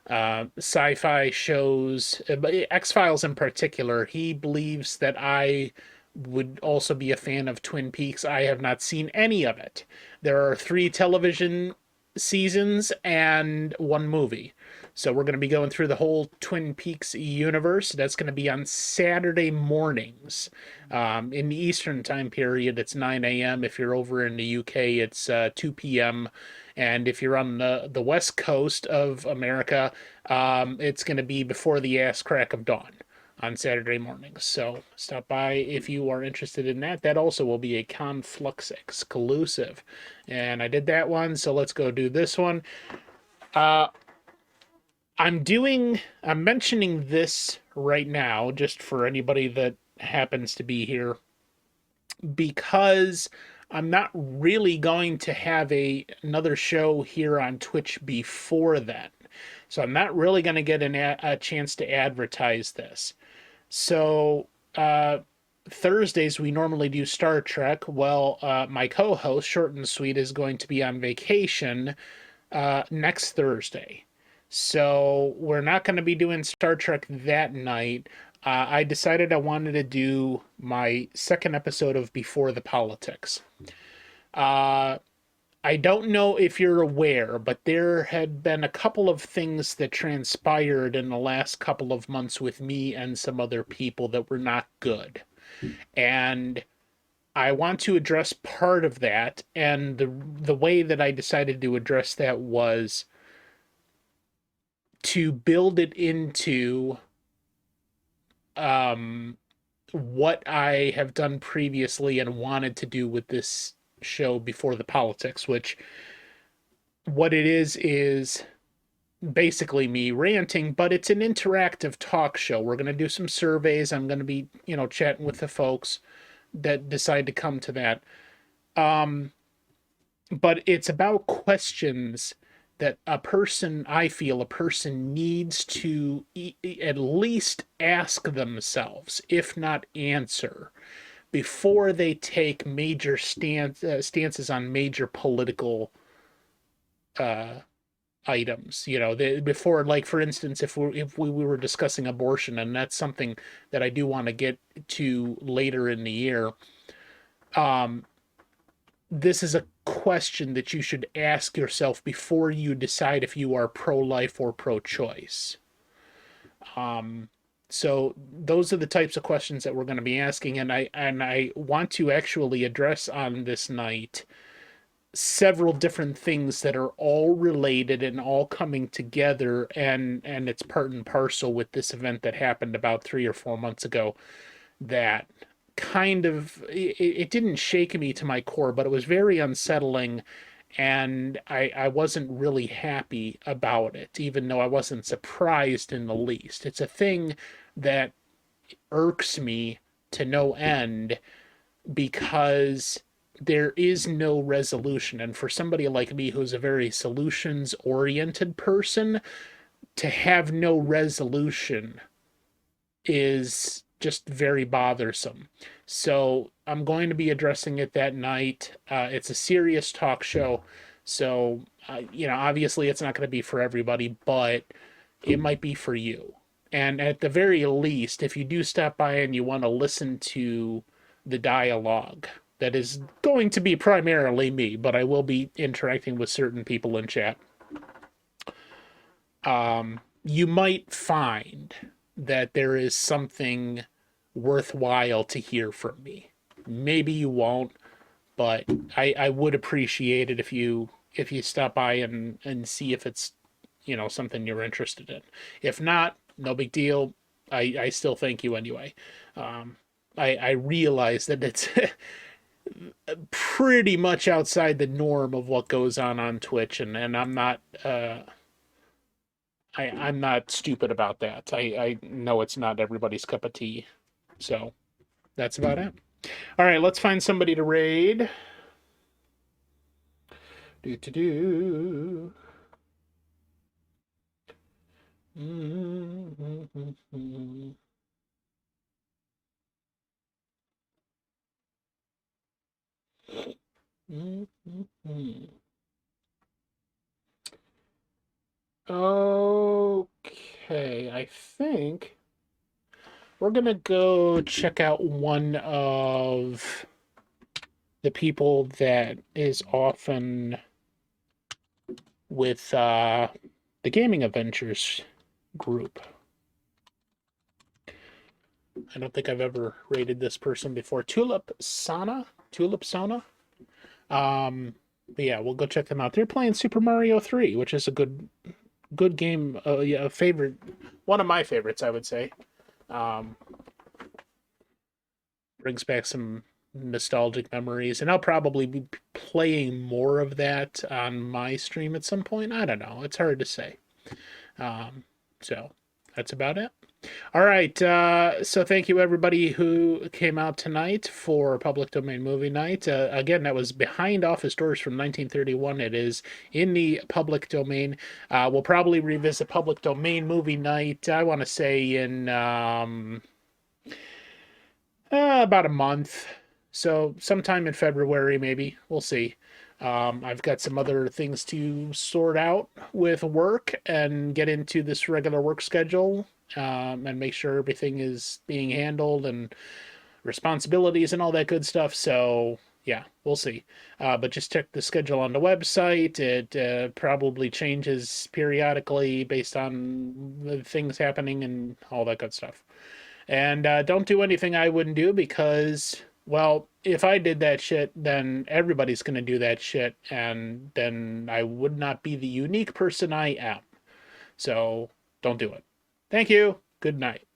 sci-fi shows, but X-Files in particular, he believes that I would also be a fan of Twin Peaks. I have not seen any of it. There are 3 television seasons and 1 movie. So we're going to be going through the whole Twin Peaks universe. That's going to be on Saturday mornings. In the Eastern time period, it's 9 a.m. If you're over in the UK, it's 2 p.m. And if you're on the West Coast of America, it's going to be before the ass crack of dawn on Saturday mornings. So stop by if you are interested in that. That also will be a Conflux exclusive. And I did that one, so let's go do this one. I'm mentioning this right now just for anybody that happens to be here, because I'm not really going to have another show here on Twitch before then. So I'm not really going to get a chance to advertise this. So Thursdays we normally do Star Trek. Well, my co-host, Short and Sweet, is going to be on vacation next Thursday. So we're not going to be doing Star Trek that night. I decided I wanted to do my second episode of Before the Politics. I don't know if you're aware, but there had been a couple of things that transpired in the last couple of months with me and some other people that were not good. And I want to address part of that. And the way that I decided to address that was to build it into what I have done previously and wanted to do with this show before the politics, which what it is basically me ranting, but it's an interactive talk show. We're going to do some surveys. I'm going to be, chatting with the folks that decide to come to that. But it's about questions that I feel a person needs to at least ask themselves, if not answer, before they take major stances on major political items. Before, like, for instance, if we were discussing abortion, and that's something that I do want to get to later in the year, this is a question that you should ask yourself before you decide if you are pro-life or pro-choice. So those are the types of questions that we're going to be asking, and I want to actually address on this night several different things that are all related and all coming together, and it's part and parcel with this event that happened about 3 or 4 months ago that kind of, it didn't shake me to my core, but it was very unsettling, and I wasn't really happy about it, even though I wasn't surprised in the least. It's a thing that irks me to no end because there is no resolution. And for somebody like me who's a very solutions-oriented person, to have no resolution is just very bothersome. So I'm going to be addressing it that night. It's a serious talk show, so obviously it's not going to be for everybody, but it might be for you. And at the very least, if you do stop by and you want to listen to the dialogue, that is going to be primarily me, but I will be interacting with certain people in chat. You might find that there is something worthwhile to hear from me. Maybe you won't, but I would appreciate it if you stop by and see if it's something you're interested in. If not, no big deal. I still thank you anyway. I realize that it's pretty much outside the norm of what goes on Twitch, and I'm not I'm not stupid about that. I know it's not everybody's cup of tea. So that's about it. All right, let's find somebody to raid. Okay, I think we're going to go check out one of the people that is often with the Gaming Adventures group. I don't think I've ever rated this person before. Tulip Sona. But yeah, we'll go check them out. They're playing Super Mario 3, which is a good game. Yeah, a favorite, one of my favorites, I would say. Brings back some nostalgic memories, and I'll probably be playing more of that on my stream at some point. I don't know. It's hard to say. So that's about it. All right. So thank you everybody who came out tonight for Public Domain Movie Night. Again, that was Behind Office Doors from 1931. It is in the public domain. We'll probably revisit Public Domain Movie Night, I want to say in about a month. So sometime in February, maybe. We'll see. I've got some other things to sort out with work and get into this regular work schedule, and make sure everything is being handled and responsibilities and all that good stuff. So yeah, we'll see. But just check the schedule on the website. It probably changes periodically based on the things happening and all that good stuff. And don't do anything I wouldn't do, because, well, if I did that shit, then everybody's going to do that shit, and then I would not be the unique person I am. So don't do it. Thank you. Good night.